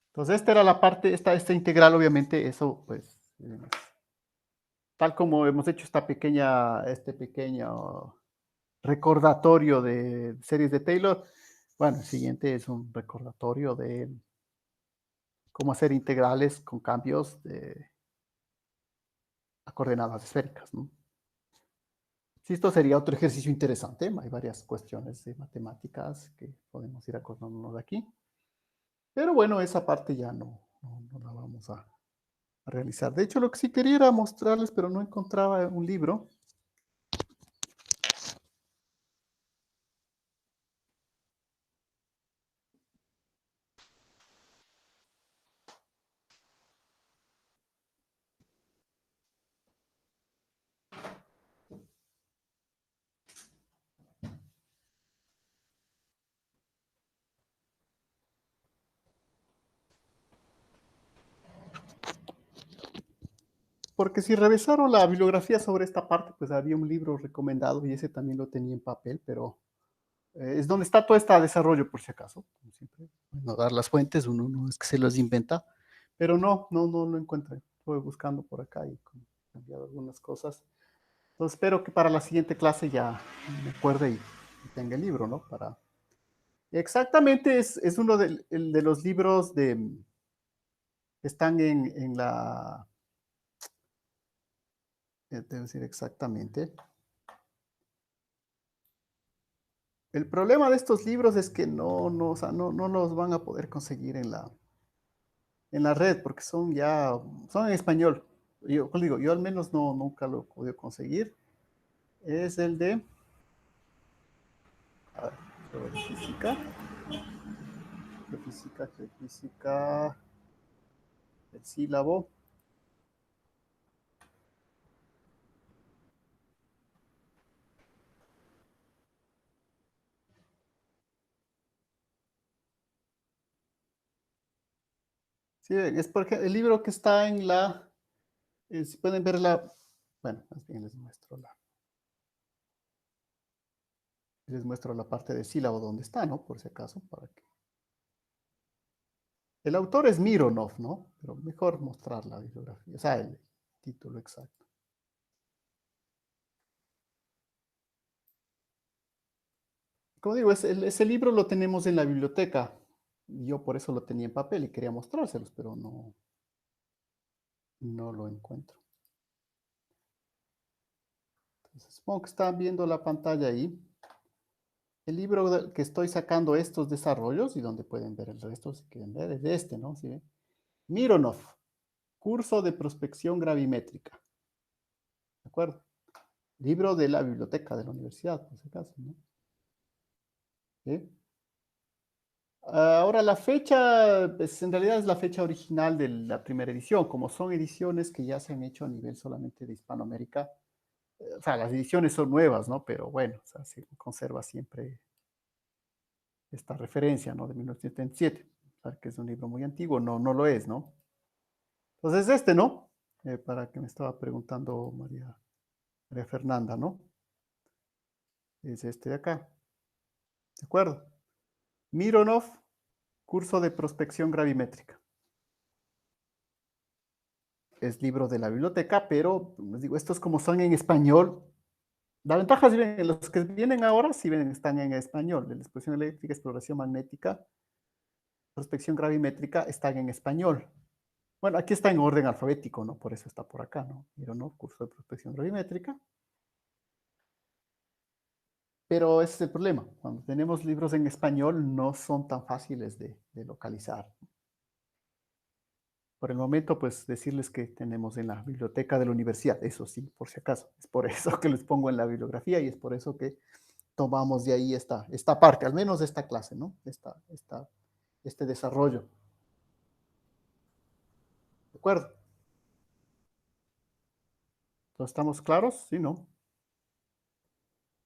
Entonces, esta era la parte, esta integral, obviamente, eso, pues, tal como hemos hecho este pequeño recordatorio de series de Taylor, bueno, el siguiente es un recordatorio de cómo hacer integrales con cambios a coordenadas esféricas, ¿no? Sí, esto sería otro ejercicio interesante. Hay varias cuestiones de matemáticas que podemos ir acordándonos de aquí. Pero bueno, esa parte ya no la vamos a realizar. De hecho, lo que sí quería era mostrarles, pero no encontraba un libro. Porque si revisaron la bibliografía sobre esta parte, pues había un libro recomendado y ese también lo tenía en papel, pero es donde está todo este desarrollo, por si acaso. Como siempre, bueno, dar las fuentes, uno no es que se las inventa, pero no lo encuentro. Estuve buscando por acá y cambiado algunas cosas. Entonces espero que para la siguiente clase ya me acuerde y tenga el libro, ¿no? Exactamente, es uno de los libros que están en la... Debo decir exactamente. El problema de estos libros es que o sea, no los van a poder conseguir en la red porque son en español. Yo pues digo, yo al menos nunca lo he podido conseguir. Es el a ver, física, el sílabo. Sí, es porque el libro que está si pueden ver bueno, más bien les muestro la parte del sílabo donde está, ¿no? Por si acaso, el autor es Mironov, ¿no? Pero mejor mostrar la bibliografía, o sea, el título exacto. Como digo, ese libro lo tenemos en la biblioteca. Yo por eso lo tenía en papel y quería mostrárselos, pero no lo encuentro. Entonces, supongo que están viendo la pantalla ahí. El libro que estoy sacando estos desarrollos y donde pueden ver el resto, si quieren ver, es este, ¿no? ¿Sí? Mironov, curso de prospección gravimétrica. ¿De acuerdo? Libro de la biblioteca de la universidad, por si acaso, ¿no? ¿Sí? Ahora la fecha, pues en realidad es la fecha original de la primera edición, como son ediciones que ya se han hecho a nivel solamente de Hispanoamérica. O sea, las ediciones son nuevas, ¿no? Pero bueno, o sea, se conserva siempre esta referencia, ¿no? De 1977, o sea, que es un libro muy antiguo, no lo es, ¿no? Entonces ¿no? Para que me estaba preguntando María Fernanda, ¿no? Es este de acá, ¿de acuerdo? Mironov, curso de prospección gravimétrica. Es libro de la biblioteca, pero les digo, estos como son en español, la ventaja es los que vienen ahora sí están en español, de la explosión eléctrica, exploración magnética, prospección gravimétrica están en español. Bueno, aquí está en orden alfabético, ¿no? Por eso está por acá, ¿no? Mironov, curso de prospección gravimétrica. Pero ese es el problema. Cuando tenemos libros en español no son tan fáciles de localizar. Por el momento, pues decirles que tenemos en la biblioteca de la universidad, eso sí, por si acaso. Es por eso que les pongo en la bibliografía y es por eso que tomamos de ahí esta parte, al menos de esta clase, ¿no? Este desarrollo. ¿De acuerdo? ¿Entonces estamos claros? Sí, ¿no?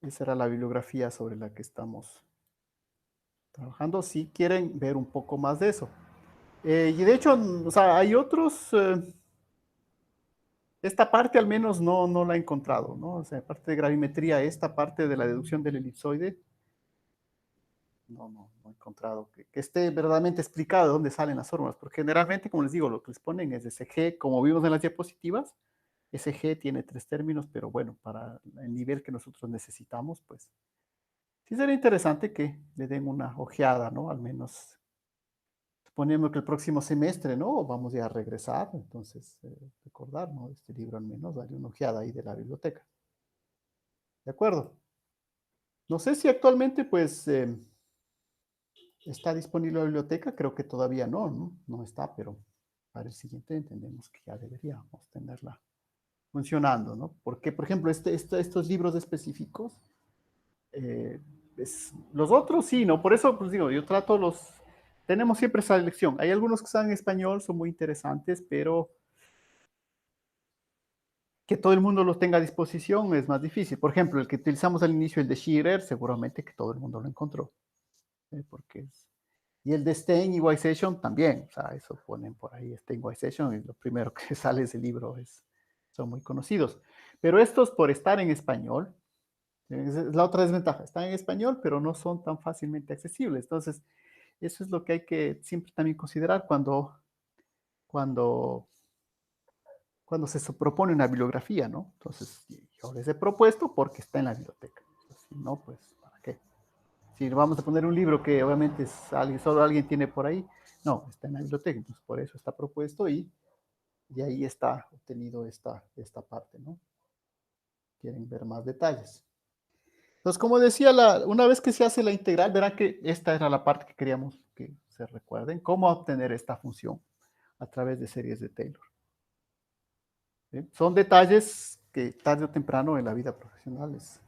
Esa era la bibliografía sobre la que estamos trabajando. Si quieren ver un poco más de eso. Y de hecho, o sea, hay otros... esta parte al menos no la he encontrado, ¿no? O sea, parte de gravimetría, esta parte de la deducción del elipsoide, no he encontrado que esté verdaderamente explicado de dónde salen las fórmulas, porque generalmente, como les digo, lo que les ponen es ese G, como vimos en las diapositivas, ese G tiene 3 términos, pero bueno, para el nivel que nosotros necesitamos, pues sí sería interesante que le den una ojeada, ¿no? Al menos suponiendo que el próximo semestre, ¿no? Vamos ya a regresar, entonces recordar, ¿no? Este libro al menos, darle una ojeada ahí de la biblioteca. ¿De acuerdo? No sé si actualmente, pues, está disponible la biblioteca, creo que todavía no está, pero para el siguiente entendemos que ya deberíamos tenerla funcionando, ¿no? Porque, por ejemplo, estos libros específicos, eh, los otros sí, ¿no? Por eso, pues digo, tenemos siempre esa elección. Hay algunos que están en español, son muy interesantes, pero que todo el mundo los tenga a disposición es más difícil. Por ejemplo, el que utilizamos al inicio, el de Shearer, seguramente que todo el mundo lo encontró, porque y el de Stein y Weissation también, o sea, eso ponen por ahí, Stein y Weissation, y lo primero que sale de ese libro son muy conocidos. Pero estos, por estar en español, es la otra desventaja, están en español, pero no son tan fácilmente accesibles. Entonces, eso es lo que hay que siempre también considerar cuando cuando se propone una bibliografía, ¿no? Entonces, yo les he propuesto porque está en la biblioteca. Si no, pues, ¿para qué? Si vamos a poner un libro que obviamente solo alguien tiene por ahí, no, está en la biblioteca, entonces por eso está propuesto y ahí está obtenido esta parte, ¿no? Quieren ver más detalles. Entonces, como decía, una vez que se hace la integral, verán que esta era la parte que queríamos que se recuerden, cómo obtener esta función a través de series de Taylor. ¿Sí? Son detalles que tarde o temprano en la vida profesional les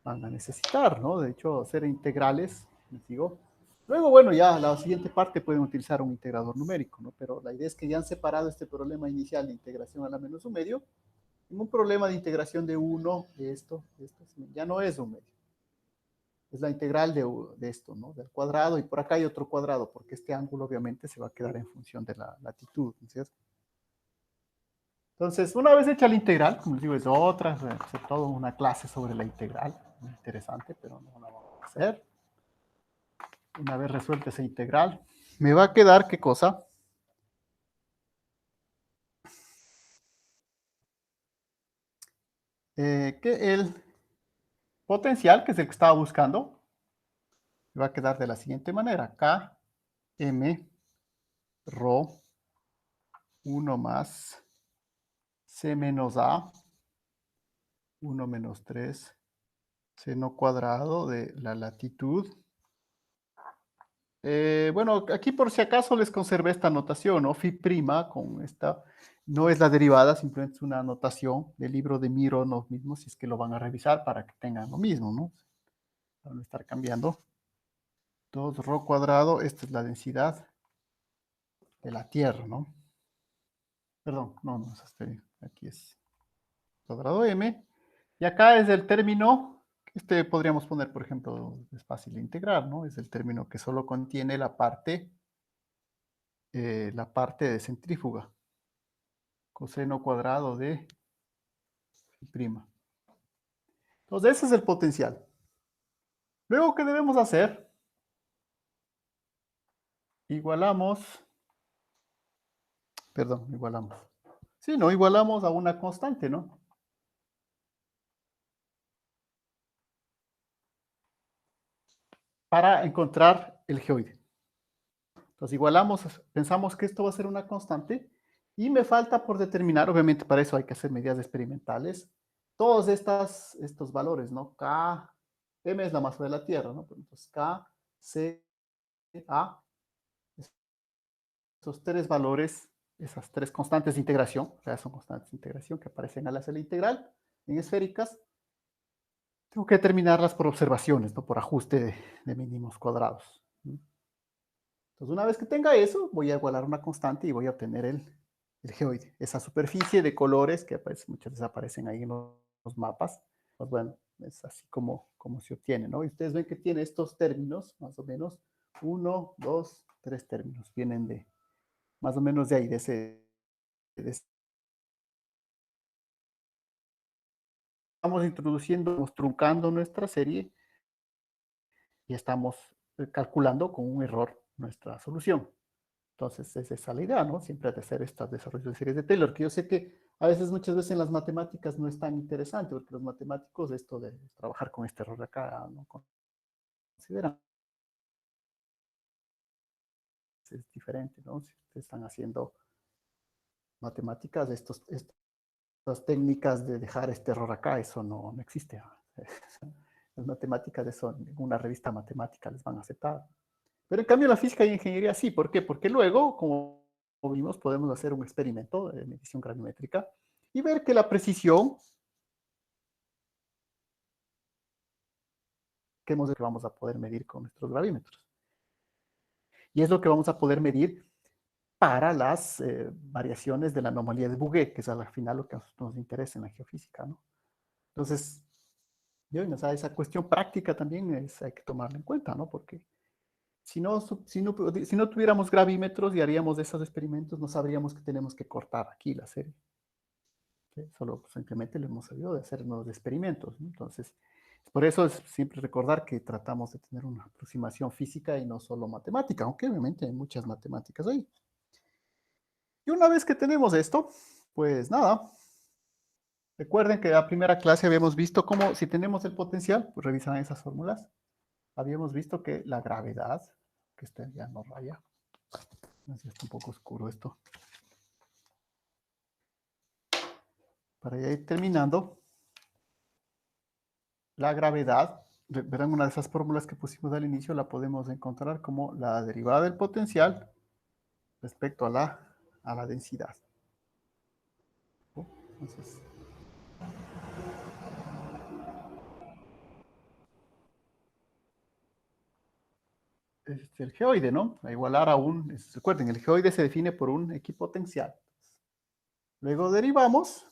van a necesitar, ¿no? De hecho, hacer integrales, les digo. Luego, bueno, ya la siguiente parte pueden utilizar un integrador numérico, ¿no? Pero la idea es que ya han separado este problema inicial de integración a la menos un medio en un problema de integración de uno, de esto, ya no es un medio. Es la integral de esto, ¿no? Del cuadrado, y por acá hay otro cuadrado, porque este ángulo obviamente se va a quedar en función de la latitud, ¿no es cierto? Entonces, una vez hecha la integral, como les digo, es otra, es toda una clase sobre la integral, muy interesante, pero no la vamos a hacer. Una vez resuelta esa integral, me va a quedar, ¿qué cosa? Que el potencial, que es el que estaba buscando, me va a quedar de la siguiente manera. K, M, rho, 1 más C menos A, 1 menos 3, seno cuadrado de la latitud. Bueno, aquí por si acaso les conservé esta notación, ¿no? Phi prima con esta, no es la derivada, simplemente es una notación del libro de Miro, no mismo, si es que lo van a revisar para que tengan lo mismo, ¿no? Para no estar cambiando. 2 rho cuadrado, esta es la densidad de la Tierra, ¿no? Perdón, no es aquí es cuadrado m. Y acá es el término, podríamos poner, por ejemplo, es fácil de integrar, ¿no? Es el término que solo contiene la parte de centrífuga. Coseno cuadrado de prima. Entonces, ese es el potencial. Luego, ¿qué debemos hacer? Igualamos. Sí, no, igualamos a una constante, ¿no? Para encontrar el geoide. Entonces, igualamos, pensamos que esto va a ser una constante y me falta por determinar, obviamente para eso hay que hacer medidas experimentales, todos estos valores, ¿no? K, M es la masa de la Tierra, ¿no? Entonces, K, C, A, esos tres valores, esas tres constantes de integración, o sea, son constantes de integración que aparecen al hacer la integral en esféricas, tengo que determinarlas por observaciones, ¿no? Por ajuste de mínimos cuadrados. Entonces, una vez que tenga eso, voy a igualar una constante y voy a obtener el geoide. Esa superficie de colores que muchas veces aparecen ahí en los mapas, pues bueno, es así como se obtiene, ¿no? Y ustedes ven que tiene estos términos, más o menos, 1, 2, 3 términos, vienen de, más o menos de ahí, estamos introduciendo, estamos truncando nuestra serie y estamos calculando con un error nuestra solución. Entonces, es esa la idea, ¿no? Siempre de hacer estos desarrollos de series de Taylor, que yo sé que a veces, muchas veces en las matemáticas no es tan interesante, porque los matemáticos esto de trabajar con este error de acá no consideran. Es diferente, ¿no? Si ustedes están haciendo matemáticas, estas técnicas de dejar este error acá, eso no existe. Las matemáticas, eso ninguna revista matemática les van a aceptar. Pero en cambio la física y ingeniería sí. ¿Por qué? Porque luego, como vimos, podemos hacer un experimento de medición gravimétrica y ver que la precisión que vamos a poder medir con nuestros gravímetros. Y es lo que vamos a poder medir para las variaciones de la anomalía de Bouguer, que es al final lo que a nosotros nos interesa en la geofísica, ¿no? Entonces, o sea, esa cuestión práctica también hay que tomarla en cuenta, ¿no? Porque si no tuviéramos gravímetros y haríamos esos experimentos, no sabríamos que tenemos que cortar aquí la serie. ¿Sí? Solo simplemente le hemos sabido de hacer nuevos experimentos, ¿no? Entonces, por eso es siempre recordar que tratamos de tener una aproximación física y no solo matemática, aunque obviamente hay muchas matemáticas ahí. Y una vez que tenemos esto, Pues nada, recuerden que en la primera clase habíamos visto cómo, si tenemos el potencial, pues revisan esas fórmulas. Habíamos visto que la gravedad, que este ya no raya, así está un poco oscuro esto. Para ya ir terminando, la gravedad, verán una de esas fórmulas que pusimos al inicio, la podemos encontrar como la derivada del potencial respecto a la densidad. Entonces, es el geoide, ¿no? A igualar a recuerden, el geoide se define por un equipotencial. Luego derivamos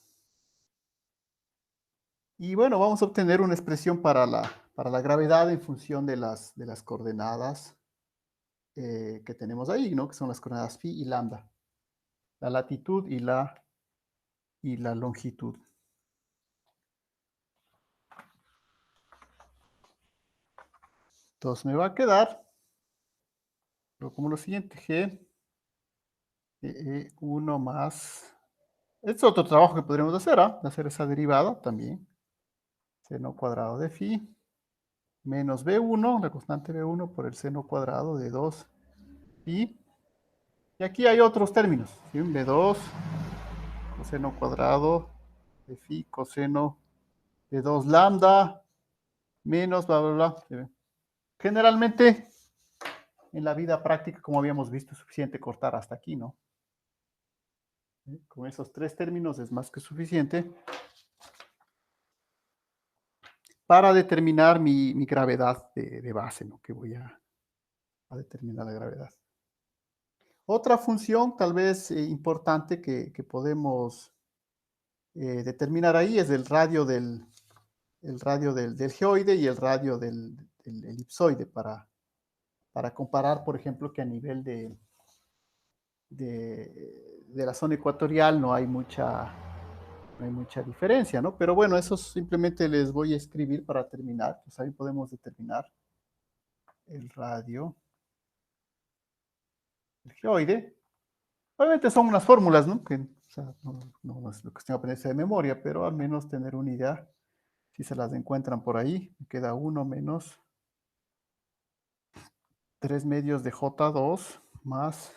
y bueno, vamos a obtener una expresión para la gravedad en función de las coordenadas que tenemos ahí, ¿no? Que son las coordenadas phi y lambda, la latitud y la longitud. Entonces me va a quedar como lo siguiente, G1 más... Este es otro trabajo que podríamos hacer, ¿ah? Hacer esa derivada también. Seno cuadrado de phi menos B1, la constante B1 por el seno cuadrado de 2 pi. Y aquí hay otros términos, ¿sí? B2, coseno cuadrado de phi, coseno de 2 lambda, menos bla, bla, bla. ¿Sí? Generalmente, en la vida práctica, como habíamos visto, es suficiente cortar hasta aquí, ¿no? ¿Sí? Con esos tres términos es más que suficiente para determinar mi gravedad de base, ¿no? Que voy a determinar la gravedad. Otra función tal vez importante que podemos determinar ahí es el radio del geoide y el radio del elipsoide para comparar, por ejemplo, que a nivel de la zona ecuatorial no hay mucha diferencia, ¿no? Pero bueno, eso simplemente les voy a escribir para terminar. Pues ahí podemos determinar el radio, el geoide. Obviamente son unas fórmulas, ¿no? Que, o sea, no es lo que estoy aprendiendo de memoria, pero al menos tener una idea. Si se las encuentran por ahí, me queda 1 menos 3 medios de J2 más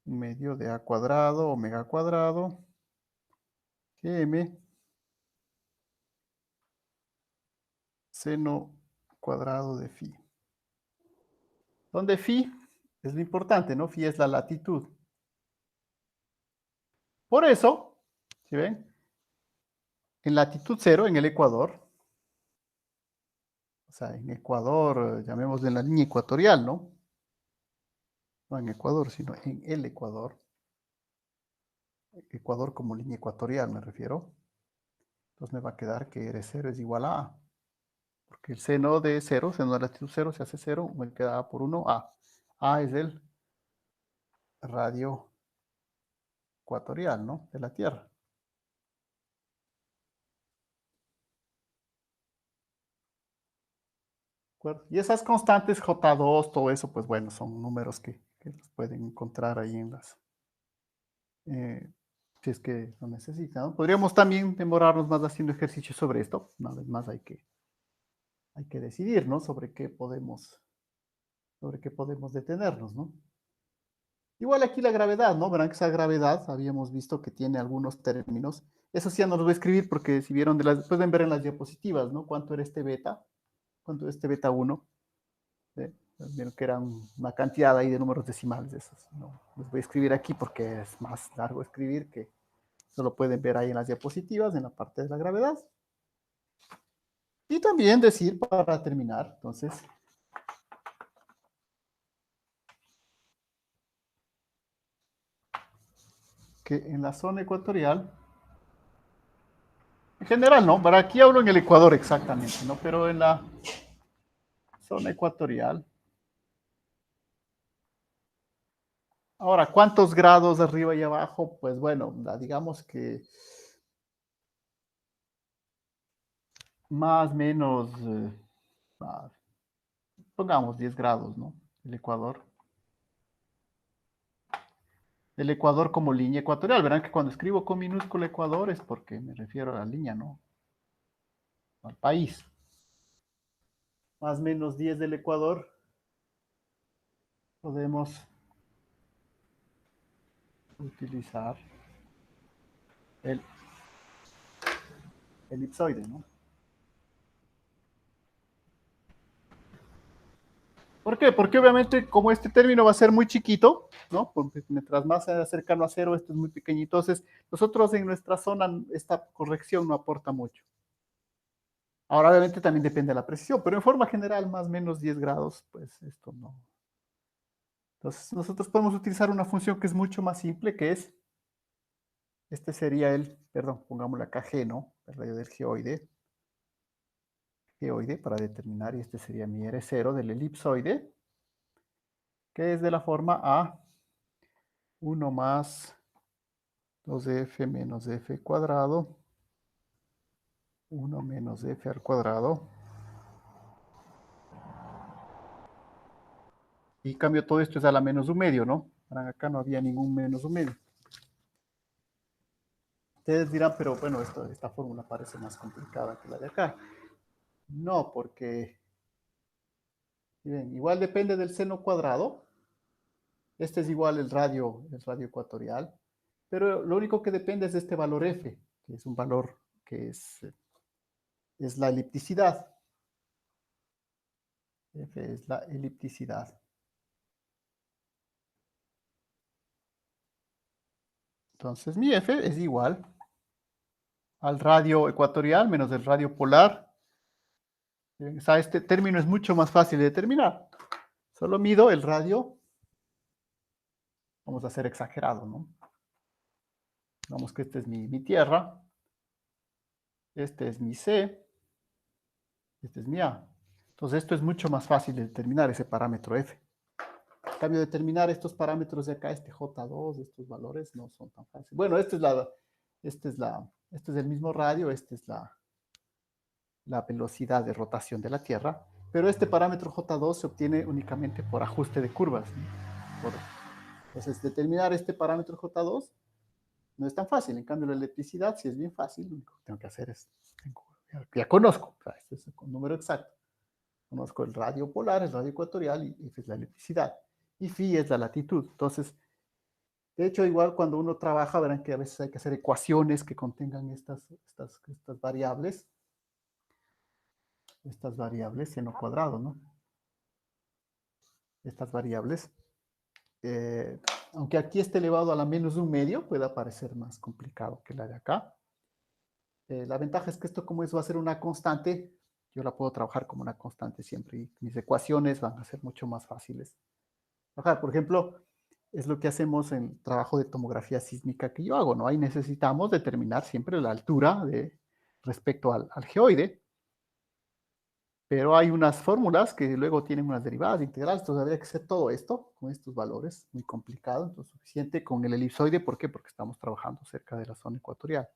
1 medio de A cuadrado, omega cuadrado, GM, seno cuadrado de phi. Donde phi es lo importante, ¿no? Phi es la latitud. Por eso, ¿sí ven? En latitud 0, en el Ecuador, o sea, en Ecuador, llamémosle la línea ecuatorial, ¿no? No en Ecuador, sino en el Ecuador. Ecuador como línea ecuatorial, me refiero. Entonces me va a quedar que R0 es igual a A. Porque el seno de 0, seno de latitud 0, se hace 0, me queda A por 1, A. A es el radio ecuatorial, ¿no? De la Tierra. Y esas constantes J2, todo eso, pues bueno, son números que los pueden encontrar ahí en si es que lo necesitan, ¿no? Podríamos también demorarnos más haciendo ejercicios sobre esto. Una vez más hay que decidir, ¿no? Sobre qué podemos detenernos, ¿no? Igual aquí la gravedad, ¿no? Verán que esa gravedad habíamos visto que tiene algunos términos. Eso sí ya no los voy a escribir porque si vieron, pueden ver en las diapositivas, ¿no? ¿Cuánto era este beta? ¿Cuánto era este beta 1? Vieron que eran una cantidad ahí de números decimales de esos. No los voy a escribir aquí porque es más largo escribir que solo pueden ver ahí en las diapositivas, en la parte de la gravedad. Y también decir, para terminar, entonces, que en la zona ecuatorial, en general no, para aquí hablo en el Ecuador exactamente, ¿no? Pero en la zona ecuatorial. Ahora, ¿cuántos grados arriba y abajo? Pues bueno, digamos que más o menos, pongamos 10 grados, ¿no? El Ecuador. El Ecuador como línea ecuatorial. Verán que cuando escribo con minúscula Ecuador es porque me refiero a la línea, ¿no? Al país. Más o menos 10 del Ecuador. Podemos utilizar el elipsoide, ¿no? ¿Por qué? Porque obviamente como este término va a ser muy chiquito, ¿no? Porque mientras más cercano a cero, esto es muy pequeñito. Entonces, nosotros en nuestra zona esta corrección no aporta mucho. Ahora, obviamente también depende de la precisión, pero en forma general, más o menos 10 grados, pues esto no. Entonces, nosotros podemos utilizar una función que es mucho más simple, que es, este sería el, perdón, pongámosle acá G, ¿no? El radio del geoide para determinar, y este sería mi R0 del elipsoide, que es de la forma A 1 más 2f menos f cuadrado, 1 menos f al cuadrado. Y cambio todo esto es a la menos un medio, ¿no? Acá no había ningún menos un medio. Ustedes dirán, pero bueno, esta fórmula parece más complicada que la de acá. No, porque bien, igual depende del seno cuadrado. Este es igual el radio ecuatorial. Pero lo único que depende es de este valor f, que es un valor que es la elipticidad. F es la elipticidad. Entonces mi f es igual al radio ecuatorial menos el radio polar. O sea, este término es mucho más fácil de determinar. Solo mido el radio. Vamos a ser exagerado, ¿no? Digamos que esta es mi tierra. Este es mi C. Este es mi A. Entonces esto es mucho más fácil de determinar ese parámetro F. En cambio, determinar estos parámetros de acá, este J2, estos valores, no son tan fáciles. Bueno, este es el mismo radio, esta es la velocidad de rotación de la Tierra, pero este parámetro J2 se obtiene únicamente por ajuste de curvas, ¿no? Entonces, determinar este parámetro J2 no es tan fácil. En cambio, la electricidad sí es bien fácil. Lo único que tengo que hacer es, ya conozco, o sea, este es un número exacto. Conozco el radio polar, el radio ecuatorial, y F es la electricidad. Y phi es la latitud. Entonces, de hecho, igual cuando uno trabaja, verán que a veces hay que hacer ecuaciones que contengan estas variables, seno cuadrado, ¿no? Estas variables. Eh, Aunque aquí esté elevado a la menos un medio, puede parecer más complicado que la de acá. La ventaja es que esto, como eso va a ser una constante, yo la puedo trabajar como una constante siempre y mis ecuaciones van a ser mucho más fáciles. Por ejemplo, es lo que hacemos en trabajo de tomografía sísmica que yo hago, ¿no? Ahí necesitamos determinar siempre la altura respecto al geoide, pero hay unas fórmulas que luego tienen unas derivadas integrales, entonces habría que hacer todo esto con estos valores, muy complicado, entonces suficiente con el elipsoide. ¿Por qué? Porque estamos trabajando cerca de la zona ecuatorial.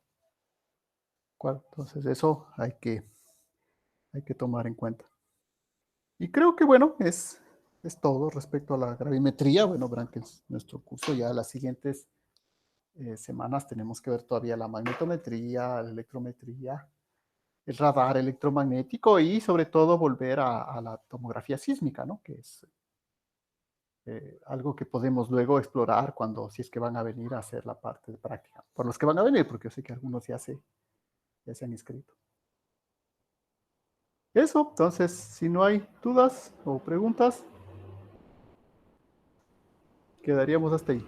Entonces eso hay que tomar en cuenta. Y creo que, bueno, es todo respecto a la gravimetría. Bueno, verán que en nuestro curso ya las siguientes semanas tenemos que ver todavía la magnetometría, la electrometría, el radar electromagnético y sobre todo volver a la tomografía sísmica, ¿no? Que es algo que podemos luego explorar si es que van a venir a hacer la parte de práctica. Por los que van a venir, porque yo sé que algunos ya se han inscrito. Eso, entonces, si no hay dudas o preguntas, quedaríamos hasta ahí. ¿De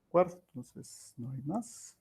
acuerdo? Entonces, no hay más.